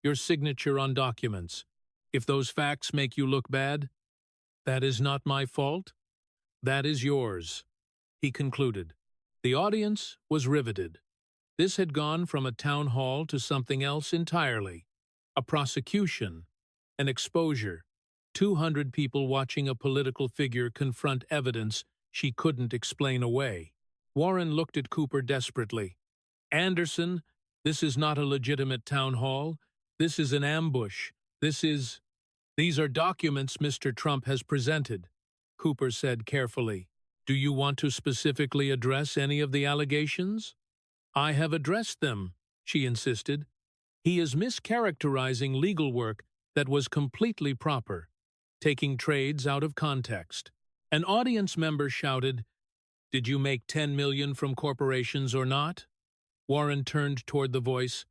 your signature on documents. If those facts make you look bad, that is not my fault. That is yours, he concluded. The audience was riveted. This had gone from a town hall to something else entirely. A prosecution, an exposure. 200 people watching a political figure confront evidence she couldn't explain away. Warren looked at Cooper desperately. Anderson, this is not a legitimate town hall. This is an ambush. These are documents Mr. Trump has presented, Cooper said carefully. Do you want to specifically address any of the allegations? I have addressed them, she insisted. He is mischaracterizing legal work that was completely proper, taking trades out of context. An audience member shouted, Did you make $10 million from corporations or not? Warren turned toward the voice.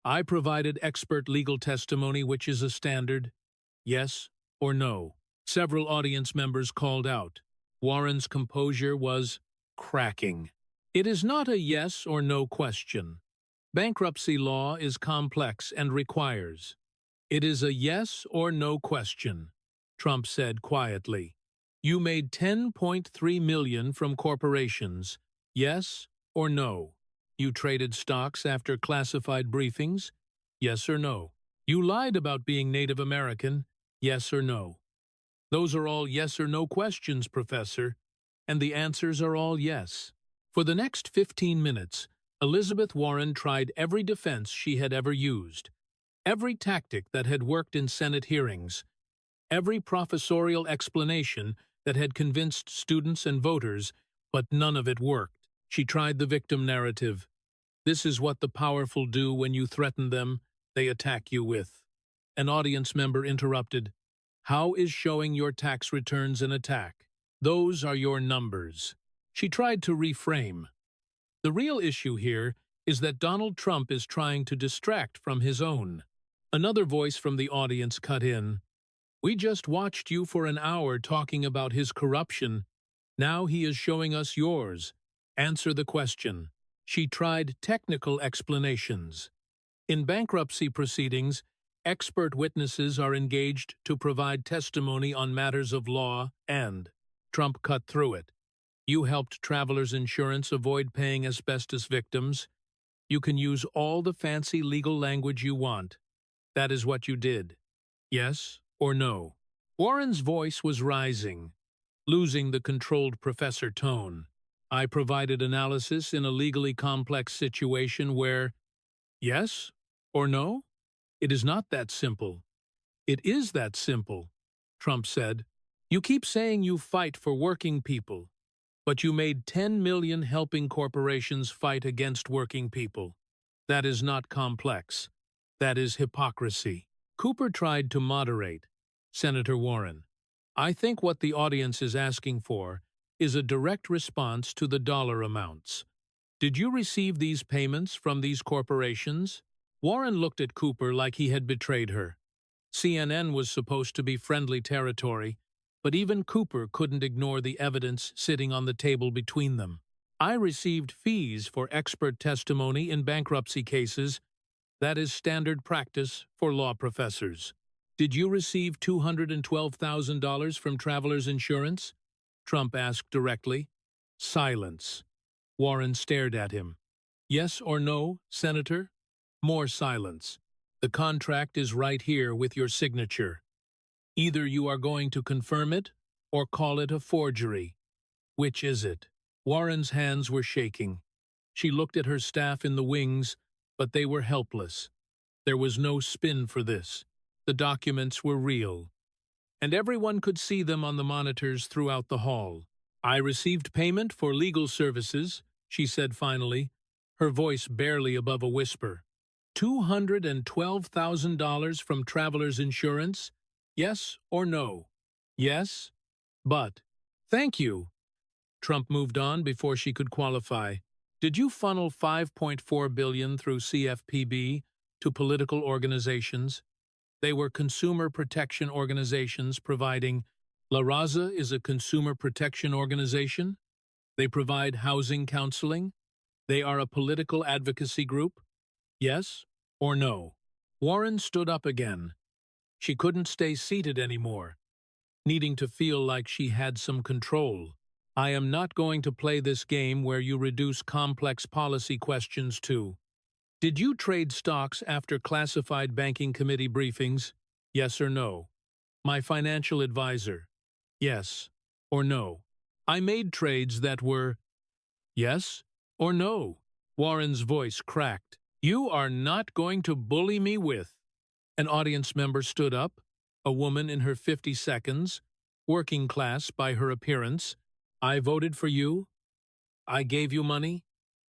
I provided expert legal testimony, which is a standard. Yes or no? Several audience members called out. Warren's composure was cracking. It is not a yes or no question. Bankruptcy law is complex and requires. It is a yes or no question, Trump said quietly. You made $10.3 million from corporations. Yes or no? You traded stocks after classified briefings? Yes or no? You lied about being Native American? Yes or no? Those are all yes or no questions, Professor, and the answers are all yes. For the next 15 minutes, Elizabeth Warren tried every defense she had ever used, every tactic that had worked in Senate hearings, every professorial explanation that had convinced students and voters, but none of it worked. She tried the victim narrative. This is what the powerful do when you threaten them, they attack you with. An audience member interrupted. How is showing your tax returns an attack? Those are your numbers. She tried to reframe. The real issue here is that Donald Trump is trying to distract from his own. Another voice from the audience cut in. We just watched you for an hour talking about his corruption. Now he is showing us yours. Answer the question. She tried technical explanations. In bankruptcy proceedings, expert witnesses are engaged to provide testimony on matters of law and Trump cut through it. You helped Travelers Insurance avoid paying asbestos victims. You can use all the fancy legal language you want. That is what you did. Yes or no? Warren's voice was rising, losing the controlled professor tone. I provided analysis in a legally complex situation where, yes or no? It is not that simple. It is that simple, Trump said. You keep saying you fight for working people, but you made 10 million helping corporations fight against working people. That is not complex. That is hypocrisy. Cooper tried to moderate. Senator Warren, I think what the audience is asking for is a direct response to the dollar amounts. Did you receive these payments from these corporations? Warren looked at Cooper like he had betrayed her. CNN was supposed to be friendly territory, but even Cooper couldn't ignore the evidence sitting on the table between them. I received fees for expert testimony in bankruptcy cases. That is standard practice for law professors. Did you receive $212,000 from Travelers Insurance? Trump asked directly. Silence. Warren stared at him. Yes or no, Senator? More silence. The contract is right here with your signature. Either you are going to confirm it or call it a forgery. Which is it? Warren's hands were shaking. She looked at her staff in the wings, but they were helpless. There was no spin for this. The documents were real, and everyone could see them on the monitors throughout the hall. I received payment for legal services, she said finally, her voice barely above a whisper. $212,000 from Travelers Insurance? Yes or no? Yes, but. Thank you. Trump moved on before she could qualify. Did you funnel $5.4 billion through CFPB to political organizations? They were consumer protection organizations providing. La Raza is a consumer protection organization. They provide housing counseling. They are a political advocacy group. Yes or no? Warren stood up again. She couldn't stay seated anymore, needing to feel like she had some control. I am not going to play this game where you reduce complex policy questions to. Did you trade stocks after classified banking committee briefings? Yes or no? My financial advisor. Yes or no? I made trades that were. Yes or no? Warren's voice cracked. You are not going to bully me with. An audience member stood up, a woman in her 50s, working class by her appearance. I voted for you. I gave you money.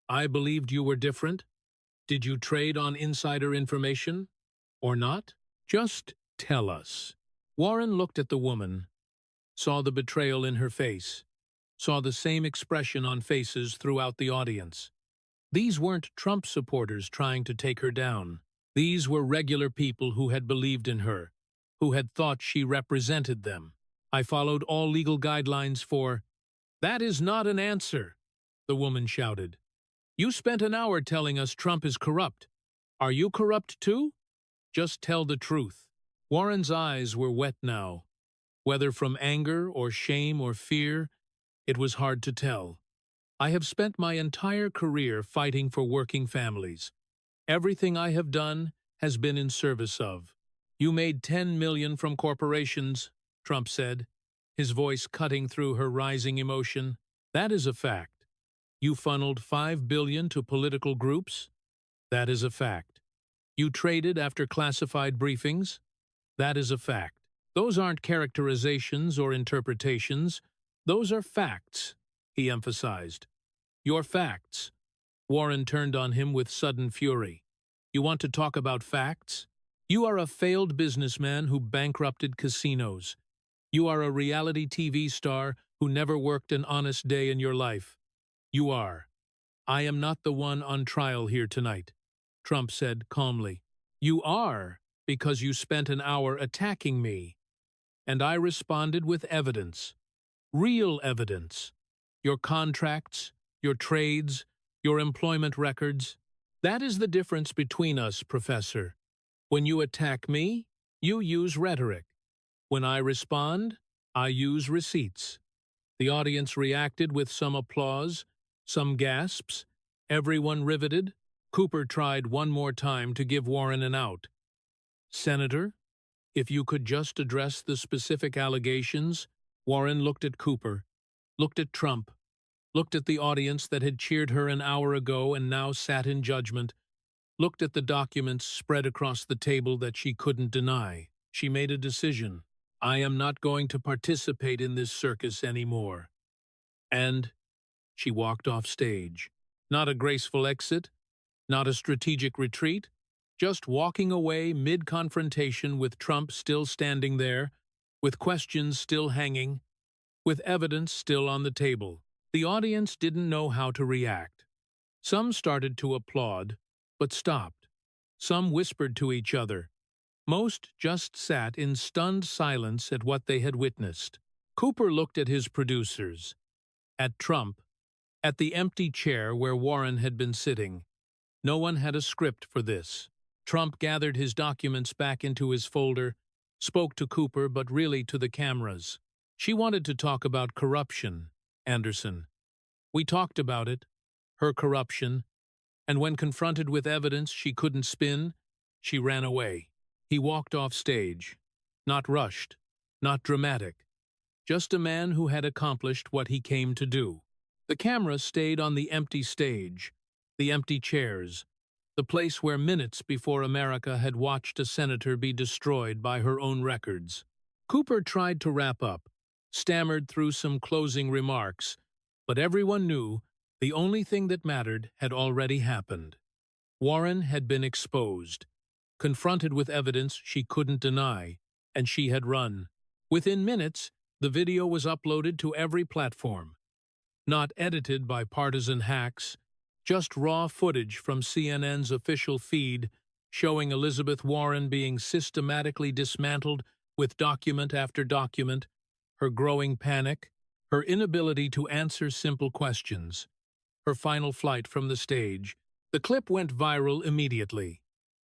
I believed you were different. Did you trade on insider information? Or not? Just tell us. Warren looked at the woman, saw the betrayal in her face, saw the same expression on faces throughout the audience. These weren't Trump supporters trying to take her down. These were regular people who had believed in her, who had thought she represented them. I followed all legal guidelines for. That is not an answer, the woman shouted. You spent an hour telling us Trump is corrupt. Are you corrupt too? Just tell the truth. Warren's eyes were wet now. Whether from anger or shame or fear, it was hard to tell. I have spent my entire career fighting for working families. Everything I have done has been in service of. You made 10 million from corporations, Trump said, his voice cutting through her rising emotion. That is a fact. You funneled 5 billion to political groups? That is a fact. You traded after classified briefings? That is a fact. Those aren't characterizations or interpretations. Those are facts, he emphasized. Your facts. Warren turned on him with sudden fury. You want to talk about facts? You are a failed businessman who bankrupted casinos. You are a reality TV star who never worked an honest day in your life. You are. I am not the one on trial here tonight, Trump said calmly. You are, because you spent an hour attacking me. And I responded with evidence. Real evidence. Your contracts, your trades, your employment records. That is the difference between us, Professor. When you attack me, you use rhetoric. When I respond, I use receipts. The audience reacted with some applause, some gasps, everyone riveted. Cooper tried one more time to give Warren an out. Senator, if you could just address the specific allegations. Warren looked at Cooper, looked at Trump, looked at the audience that had cheered her an hour ago and now sat in judgment, looked at the documents spread across the table that she couldn't deny. She made a decision. I am not going to participate in this circus anymore. And she walked off stage. Not a graceful exit, not a strategic retreat, just walking away mid-confrontation with Trump still standing there, with questions still hanging, with evidence still on the table. The audience didn't know how to react. Some started to applaud, but stopped. Some whispered to each other. Most just sat in stunned silence at what they had witnessed. Cooper looked at his producers, at Trump, at the empty chair where Warren had been sitting. No one had a script for this. Trump gathered his documents back into his folder, spoke to Cooper but really to the cameras. She wanted to talk about corruption, Anderson. We talked about it, her corruption, and when confronted with evidence she couldn't spin, she ran away. He walked off stage, not rushed, not dramatic, just a man who had accomplished what he came to do. The camera stayed on the empty stage, the empty chairs, the place where minutes before America had watched a senator be destroyed by her own records. Cooper tried to wrap up, stammered through some closing remarks, but everyone knew the only thing that mattered had already happened. Warren had been exposed, confronted with evidence she couldn't deny, and she had run. Within minutes, the video was uploaded to every platform. Not edited by partisan hacks, just raw footage from CNN's official feed showing Elizabeth Warren being systematically dismantled with document after document, her growing panic, her inability to answer simple questions, her final flight from the stage. The clip went viral immediately,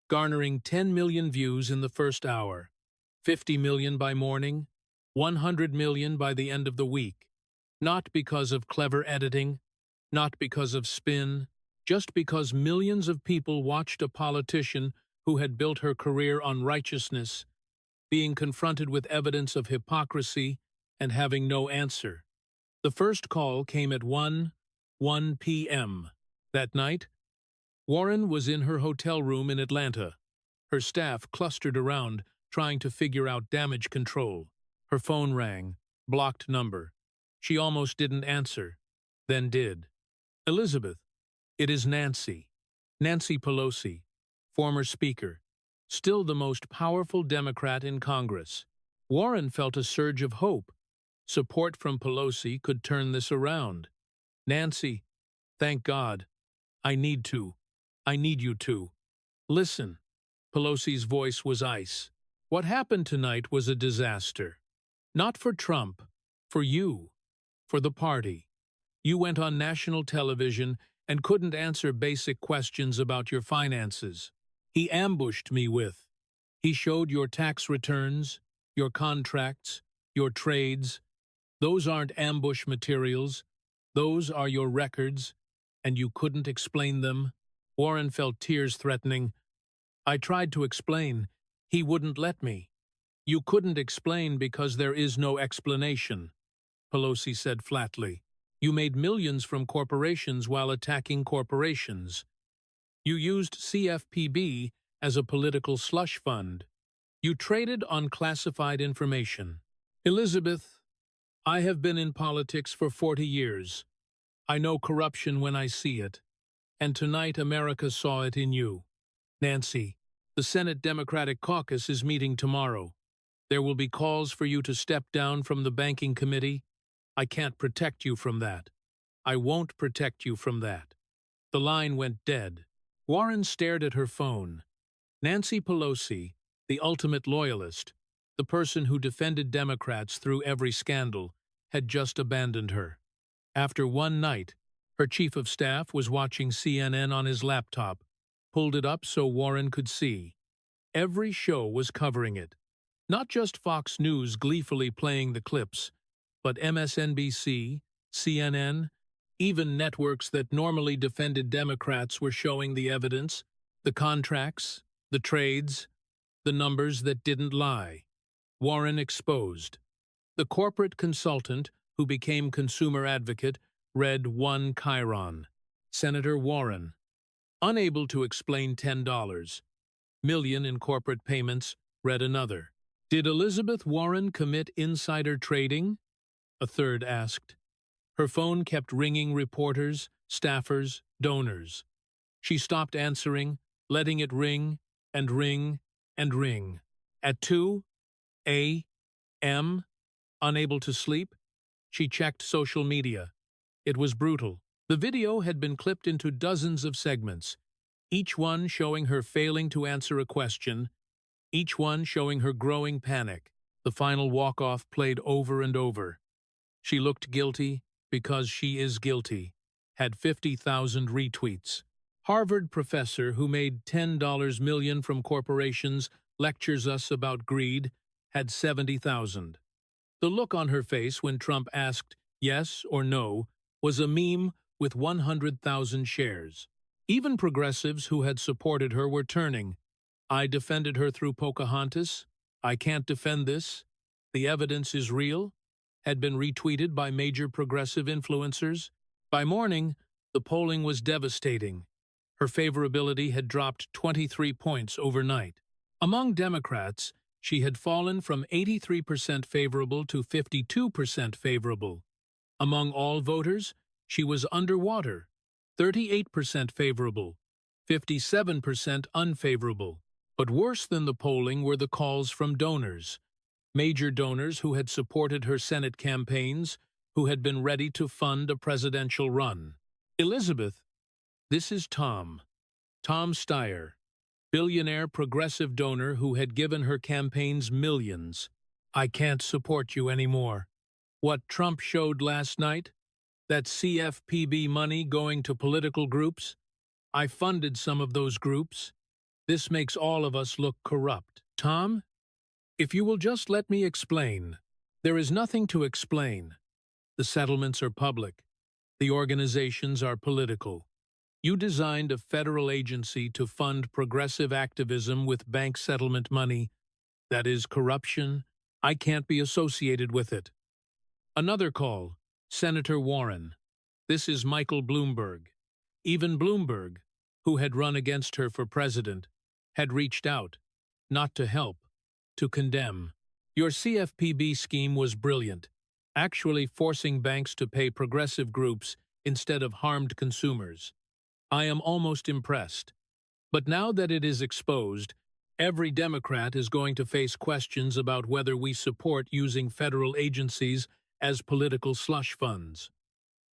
garnering 10 million views in the first hour, 50 million by morning, 100 million by the end of the week. Not because of clever editing, not because of spin, just because millions of people watched a politician who had built her career on righteousness, being confronted with evidence of hypocrisy and having no answer. The first call came at 1 p.m. That night, Warren was in her hotel room in Atlanta. Her staff clustered around, trying to figure out damage control. Her phone rang, blocked number. She almost didn't answer, then did. Elizabeth, it is Nancy. Nancy Pelosi, former Speaker, still the most powerful Democrat in Congress. Warren felt a surge of hope. Support from Pelosi could turn this around. Nancy, thank God. I need you to. Listen. Pelosi's voice was ice. What happened tonight was a disaster. Not for Trump, for you, for the party. You went on national television and couldn't answer basic questions about your finances. He ambushed me with. He showed your tax returns, your contracts, your trades. Those aren't ambush materials. Those are your records, and you couldn't explain them. Warren felt tears threatening. I tried to explain. He wouldn't let me. You couldn't explain because there is no explanation, Pelosi said flatly. You made millions from corporations while attacking corporations. You used CFPB as a political slush fund. You traded on classified information. Elizabeth, I have been in politics for 40 years. I know corruption when I see it. And tonight America saw it in you. Nancy, the The Senate Democratic Caucus is meeting tomorrow. There will be calls for you to step down from the banking committee. I can't protect you from that. I won't protect you from that." The line went dead. Warren stared at her phone. Nancy Pelosi, the ultimate loyalist, the person who defended Democrats through every scandal, had just abandoned her. After one night, her chief of staff was watching CNN on his laptop, pulled it up so Warren could see. Every show was covering it. Not just Fox News gleefully playing the clips, but MSNBC, CNN, even networks that normally defended Democrats were showing the evidence, the contracts, the trades, the numbers that didn't lie. Warren exposed. The corporate consultant, who became consumer advocate, read one chyron. Senator Warren. Unable to explain $10 million in corporate payments, read another. Did Elizabeth Warren commit insider trading? A third asked. Her phone kept ringing reporters, staffers, donors. She stopped answering, letting it ring and ring and ring. At 2 a.m., unable to sleep, she checked social media. It was brutal. The video had been clipped into dozens of segments, each one showing her failing to answer a question, each one showing her growing panic. The final walk-off played over and over. She looked guilty because she is guilty, had 50,000 retweets. Harvard professor who made $10 million from corporations lectures us about greed, had 70,000. The look on her face when Trump asked yes or no was a meme with 100,000 shares. Even progressives who had supported her were turning. I defended her through Pocahontas. I can't defend this. The evidence is real. Had been retweeted by major progressive influencers. By morning, the polling was devastating. Her favorability had dropped 23 points overnight. Among Democrats, she had fallen from 83% favorable to 52% favorable. Among all voters, she was underwater, 38% favorable, 57% unfavorable. But worse than the polling were the calls from donors. Major donors who had supported her Senate campaigns, who had been ready to fund a presidential run. Elizabeth, this is Tom Steyer, billionaire progressive donor who had given her campaigns millions. I can't support you anymore. What Trump showed last night? That CFPB money going to political groups? I funded some of those groups. This makes all of us look corrupt. Tom, if you will just let me explain. There is nothing to explain. The settlements are public. The organizations are political. You designed a federal agency to fund progressive activism with bank settlement money. That is corruption. I can't be associated with it. Another call. Senator Warren. This is Michael Bloomberg. Even Bloomberg, who had run against her for president, had reached out, not to help, to condemn. Your CFPB scheme was brilliant, actually forcing banks to pay progressive groups instead of harmed consumers. I am almost impressed. But now that it is exposed, every Democrat is going to face questions about whether we support using federal agencies as political slush funds.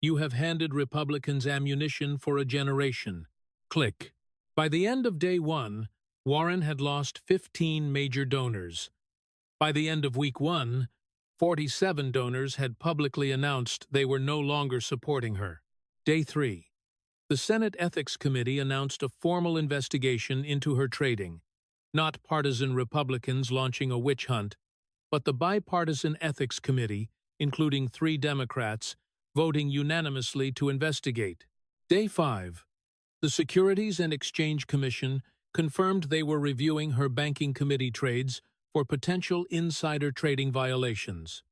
You have handed Republicans ammunition for a generation. Click. By the end of day one, Warren had lost 15 major donors. By the end of week one, 47 donors had publicly announced they were no longer supporting her. Day 3. The Senate Ethics Committee announced a formal investigation into her trading. Not partisan Republicans launching a witch hunt, but the bipartisan Ethics Committee, including 3 Democrats, voting unanimously to investigate. Day 5. The Securities and Exchange Commission confirmed they were reviewing her banking committee trades for potential insider trading violations.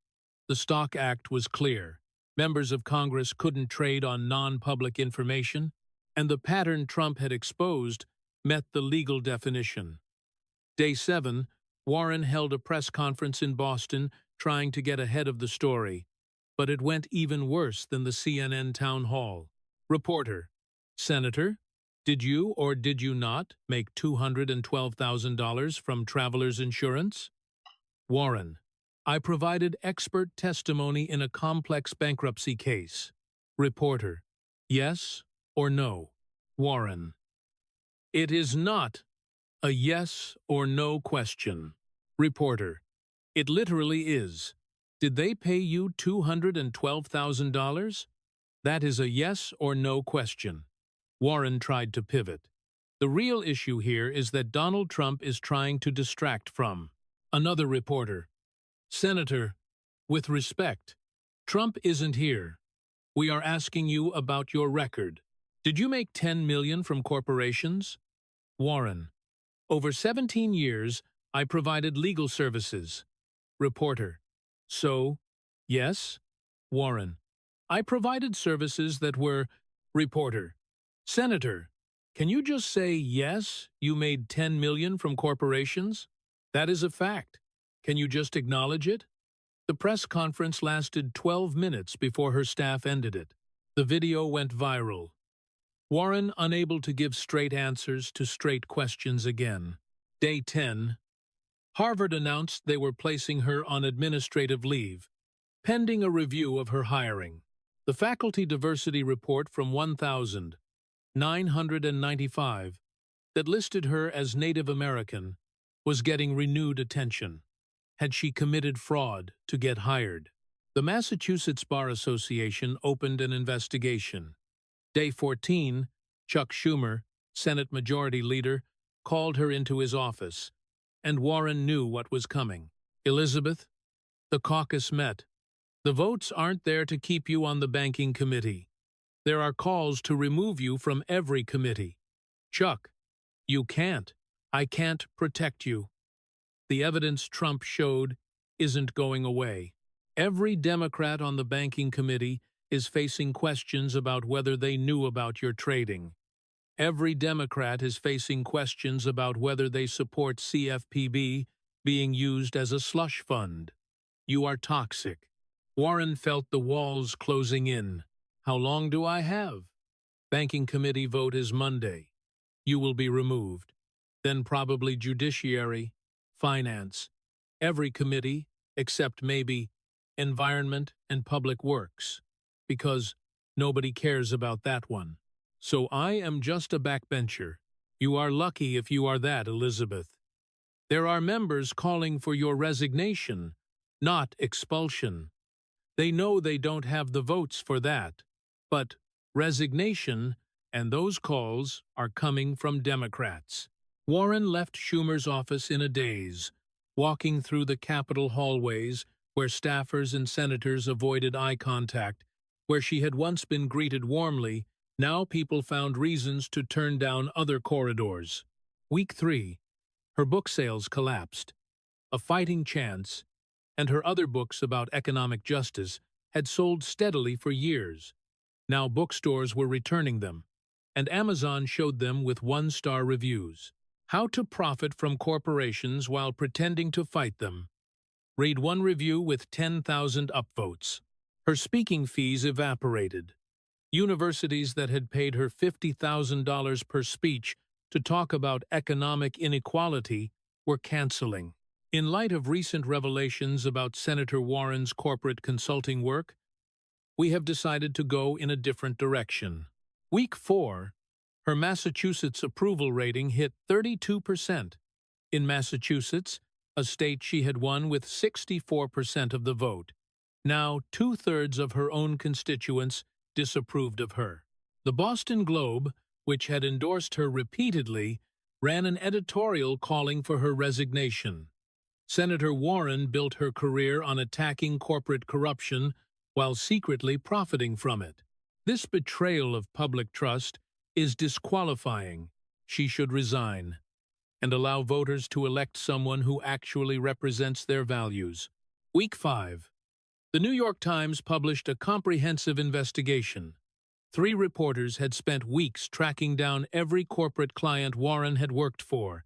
The Stock Act was clear. Members of Congress couldn't trade on non-public information, and the pattern Trump had exposed met the legal definition. Day 7, Warren held a press conference in Boston trying to get ahead of the story, but it went even worse than the CNN town hall. Reporter: Senator, Did you or did you not make $212,000 from traveler's insurance? Warren, I provided expert testimony in a complex bankruptcy case. Reporter, yes or no? Warren, it is not a yes or no question. Reporter, it literally is. Did they pay you $212,000? That is a yes or no question. Warren tried to pivot. The real issue here is that Donald Trump is trying to distract from. Another reporter, Senator, with respect, Trump isn't here. We are asking you about your record. Did you make $10 million from corporations? Warren, over 17 years, I provided legal services. Reporter, so, yes? Warren, I provided services that were. Reporter, Senator, can you just say yes, you made $10 million from corporations? That is a fact. Can you just acknowledge it? The press conference lasted 12 minutes before her staff ended it. The video went viral. Warren unable to give straight answers to straight questions again. Day 10. Harvard announced they were placing her on administrative leave, pending a review of her hiring. The faculty diversity report from 1,995 that listed her as Native American was getting renewed attention. Had she committed fraud to get hired? The Massachusetts Bar Association opened an investigation. Day 14, Chuck Schumer, Senate Majority Leader, called her into his office, and Warren knew what was coming. Elizabeth, the caucus met. The votes aren't there to keep you on the banking committee. There are calls to remove you from every committee. Chuck, you can't. I can't protect you. The evidence Trump showed isn't going away. Every Democrat on the banking committee is facing questions about whether they knew about your trading. Every Democrat is facing questions about whether they support CFPB being used as a slush fund. You are toxic. Warren felt the walls closing in. How long do I have? Banking committee vote is Monday. You will be removed. Then probably Judiciary, Finance, every committee except maybe Environment and Public Works, because nobody cares about that one. So I am just a backbencher. You are lucky if you are that, Elizabeth. There are members calling for your resignation, not expulsion. They know they don't have the votes for that, but resignation, and those calls are coming from Democrats. Warren left Schumer's office in a daze, walking through the Capitol hallways where staffers and senators avoided eye contact. Where she had once been greeted warmly, now people found reasons to turn down other corridors. Week 3. Her book sales collapsed. A Fighting Chance, and her other books about economic justice, had sold steadily for years. Now bookstores were returning them, and Amazon showed them with 1-star reviews. How to profit from corporations while pretending to fight them. Read one review with 10,000 upvotes. Her speaking fees evaporated. Universities that had paid her $50,000 per speech to talk about economic inequality were canceling. In light of recent revelations about Senator Warren's corporate consulting work, we have decided to go in a different direction. Week 4, her Massachusetts approval rating hit 32%. In Massachusetts, a state she had won with 64% of the vote. Now 2/3 of her own constituents disapproved of her. The Boston Globe, which had endorsed her repeatedly, ran an editorial calling for her resignation. Senator Warren built her career on attacking corporate corruption while secretly profiting from it. This betrayal of public trust is disqualifying. She should resign and allow voters to elect someone who actually represents their values. Week 5. The New York Times published a comprehensive investigation. 3 reporters had spent weeks tracking down every corporate client Warren had worked for,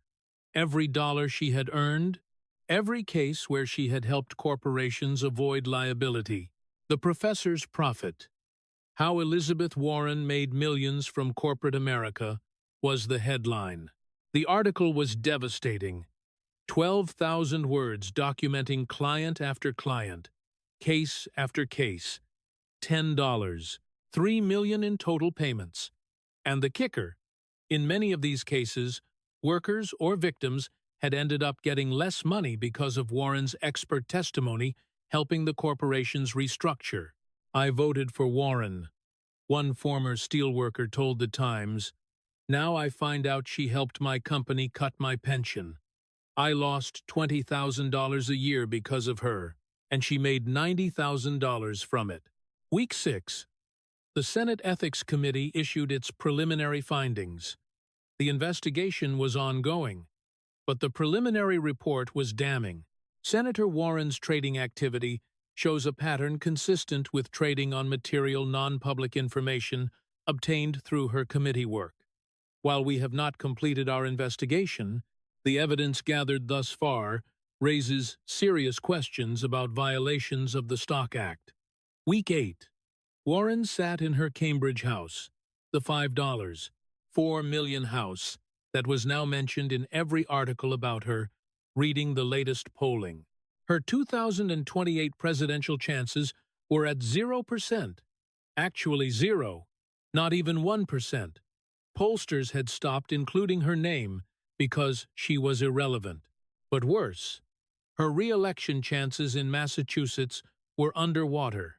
every dollar she had earned, every case where she had helped corporations avoid liability. The Professor's Profit. How Elizabeth Warren made millions from corporate America was the headline. The article was devastating. 12,000 words documenting client after client, case after case, $10, $3 million in total payments. And the kicker, in many of these cases, workers or victims had ended up getting less money because of Warren's expert testimony helping the corporations restructure. I voted for Warren, one former steelworker told the Times. Now I find out she helped my company cut my pension. I lost $20,000 a year because of her, and she made $90,000 from it. Week 6. The Senate Ethics Committee issued its preliminary findings. The investigation was ongoing, but the preliminary report was damning. Senator Warren's trading activity shows a pattern consistent with trading on material non-public information obtained through her committee work. While we have not completed our investigation, the evidence gathered thus far raises serious questions about violations of the Stock Act. Week 8. Warren sat in her Cambridge house, the $4 million house that was now mentioned in every article about her, reading the latest polling. Her 2028 presidential chances were at 0%. Actually 0, not even 1%. Pollsters had stopped including her name because she was irrelevant. But worse, her re-election chances in Massachusetts were underwater.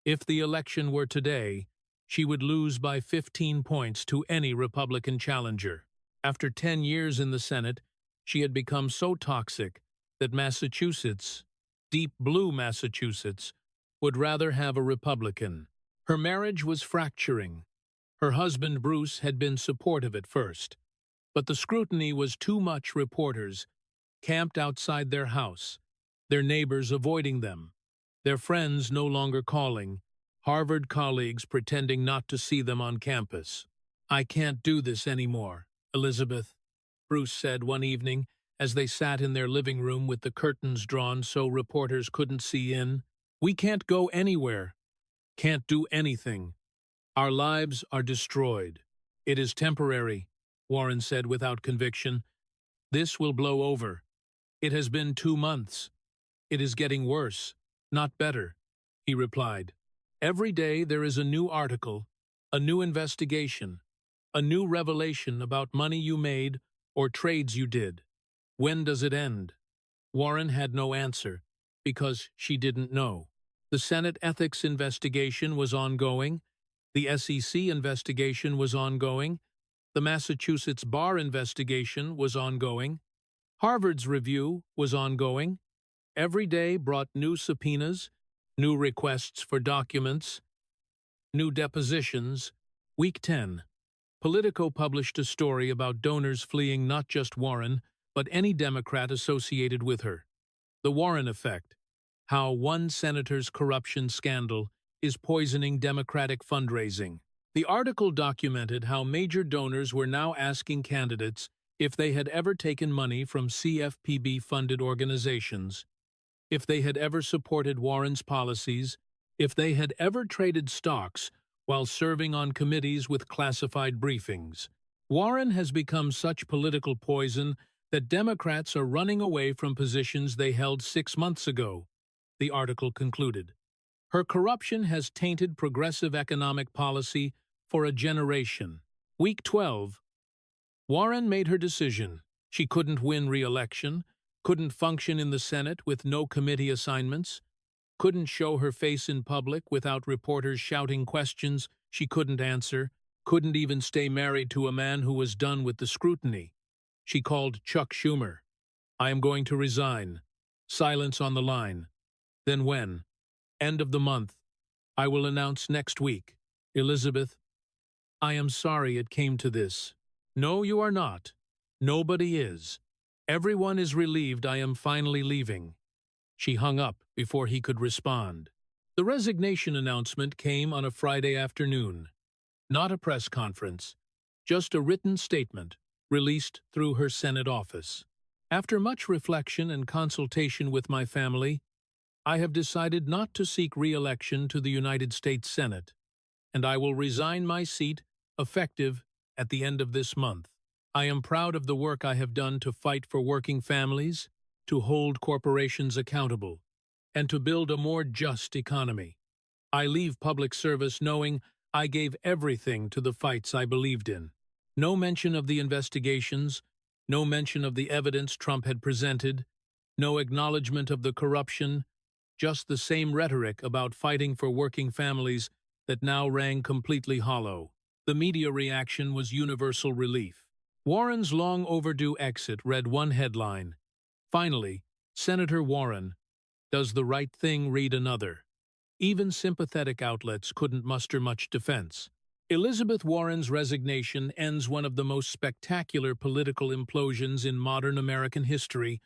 If the election were today, she would lose by 15 points to any Republican challenger. After 10 years in the Senate, she had become so toxic that Massachusetts, deep blue Massachusetts, would rather have a Republican. Her marriage was fracturing. Her husband Bruce had been supportive at first, but the scrutiny was too much. Reporters camped outside their house, their neighbors avoiding them, their friends no longer calling, Harvard colleagues pretending not to see them on campus. "I can't do this anymore, Elizabeth," Bruce said one evening as they sat in their living room with the curtains drawn so reporters couldn't see in. "We can't go anywhere, can't do anything. Our lives are destroyed." "It is temporary," Warren said without conviction. "This will blow over. It has been 2 months. It is getting worse, not better," he replied. "Every day there is a new article, a new investigation, a new revelation about money you made or trades you did. When does it end?" Warren had no answer, because she didn't know. The Senate ethics investigation was ongoing, the SEC investigation was ongoing, the Massachusetts bar investigation was ongoing, Harvard's review was ongoing. Every day brought new subpoenas, new requests for documents, new depositions. Week 10. Politico published a story about donors fleeing not just Warren, but any Democrat associated with her. The Warren Effect: How one senator's corruption scandal is poisoning Democratic fundraising. The article documented how major donors were now asking candidates if they had ever taken money from CFPB-funded organizations, if they had ever supported Warren's policies, if they had ever traded stocks while serving on committees with classified briefings. Warren has become such political poison that Democrats are running away from positions they held 6 months ago, the article concluded. Her corruption has tainted progressive economic policy for a generation. Week 12. Warren made her decision. She couldn't win re-election, couldn't function in the Senate with no committee assignments, couldn't show her face in public without reporters shouting questions she couldn't answer, couldn't even stay married to a man who was done with the scrutiny. She called Chuck Schumer. "I am going to resign. Silence on the line." Then when? End of the month. "I will announce next week. Elizabeth, I am sorry it came to this." "No, you are not. Nobody is. Everyone is relieved I am finally leaving." She hung up before he could respond. The resignation announcement came on a Friday afternoon. Not a press conference, just a written statement released through her Senate office. "After much reflection and consultation with my family, I have decided not to seek re-election to the United States Senate, and I will resign my seat effective at the end of this month. I am proud of the work I have done to fight for working families, to hold corporations accountable, and to build a more just economy. I leave public service knowing I gave everything to the fights I believed in. No mention of the investigations, no mention of the evidence Trump had presented, no acknowledgement of the corruption, just the same rhetoric about fighting for working families that now rang completely hollow. The media reaction was universal relief. Warren's long overdue exit read one headline. Finally, Senator Warren, does the right thing, read another. Even sympathetic outlets couldn't muster much defense. Elizabeth Warren's resignation ends one of the most spectacular political implosions in modern American history,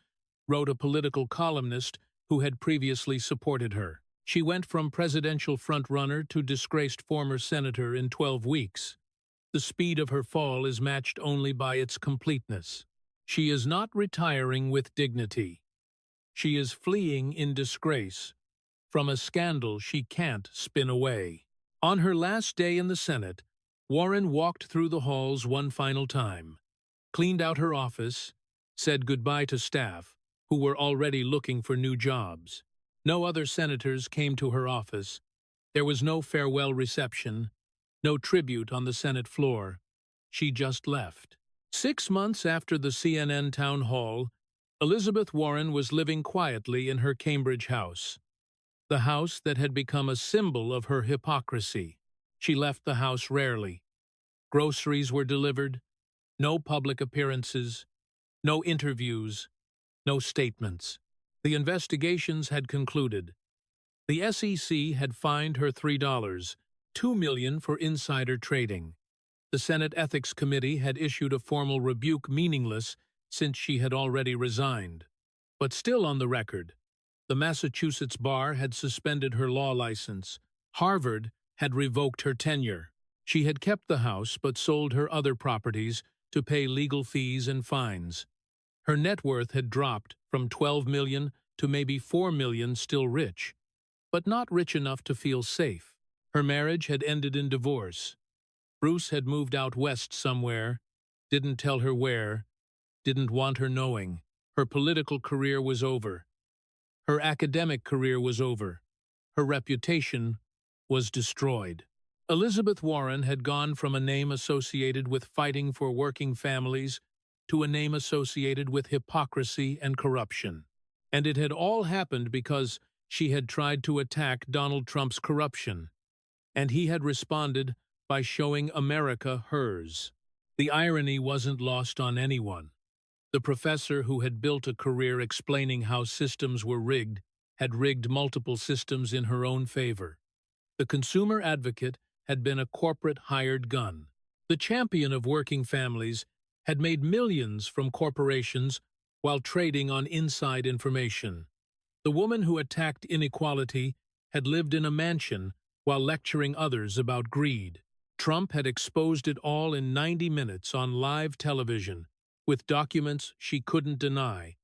wrote a political columnist who had previously supported her. She went from presidential frontrunner to disgraced former senator in 12 weeks. The speed of her fall is matched only by its completeness. She is not retiring with dignity. She is fleeing in disgrace from a scandal she can't spin away. On her last day in the Senate, Warren walked through the halls one final time, cleaned out her office, said goodbye to staff, who were already looking for new jobs. No other senators came to her office. There was no farewell reception, no tribute on the Senate floor. She just left. 6 months after the CNN town hall, Elizabeth Warren was living quietly in her Cambridge house, the house that had become a symbol of her hypocrisy. She left the house rarely. Groceries were delivered, no public appearances, no interviews, no statements. The investigations had concluded. The SEC had fined her $3, $2 million for insider trading. The Senate Ethics Committee had issued a formal rebuke meaningless since she had already resigned. But still on the record, the Massachusetts bar had suspended her law license. Harvard had revoked her tenure. She had kept the house but sold her other properties to pay legal fees and fines. Her net worth had dropped from $12 million to maybe $4 million, still rich, but not rich enough to feel safe. Her marriage had ended in divorce. Bruce had moved out west somewhere, didn't tell her where, didn't want her knowing. Her political career was over. Her academic career was over. Her reputation was destroyed. Elizabeth Warren had gone from a name associated with fighting for working families to a name associated with hypocrisy and corruption. And it had all happened because she had tried to attack Donald Trump's corruption, and he had responded by showing America hers. The irony wasn't lost on anyone. The professor who had built a career explaining how systems were rigged had rigged multiple systems in her own favor. The consumer advocate had been a corporate hired gun. The champion of working families had made millions from corporations while trading on inside information. The woman who attacked inequality had lived in a mansion while lecturing others about greed. Trump had exposed it all in 90 minutes on live television, with documents she couldn't deny,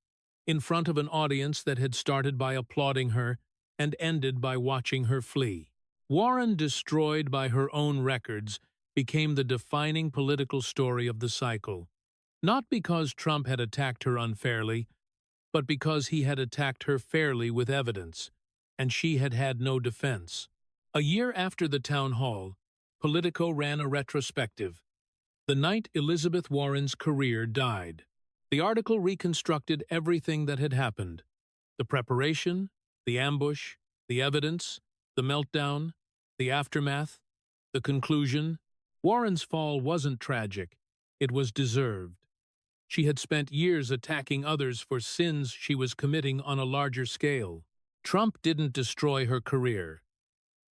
in front of an audience that had started by applauding her and ended by watching her flee. Warren, destroyed by her own records, became the defining political story of the cycle, not because Trump had attacked her unfairly, but because he had attacked her fairly with evidence, and she had had no defense. A year after the town hall, Politico ran a retrospective, the night Elizabeth Warren's career died. The article reconstructed everything that had happened: the preparation, the ambush, the evidence, the meltdown, the aftermath, the conclusion. Warren's fall wasn't tragic, it was deserved. She had spent years attacking others for sins she was committing on a larger scale. Trump didn't destroy her career.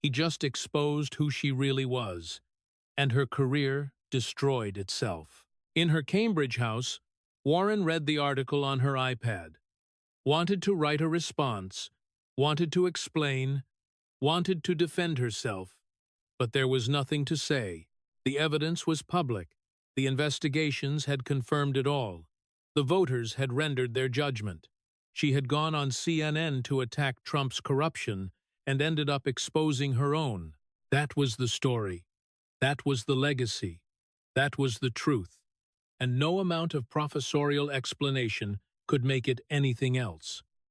He just exposed who she really was, and her career destroyed itself. In her Cambridge house, Warren read the article on her iPad, wanted to write a response, wanted to explain, wanted to defend herself, but there was nothing to say. The evidence was public. The investigations had confirmed it all. The voters had rendered their judgment. She had gone on CNN to attack Trump's corruption and ended up exposing her own. That was the story. That was the legacy. That was the truth, and no amount of professorial explanation could make it anything else.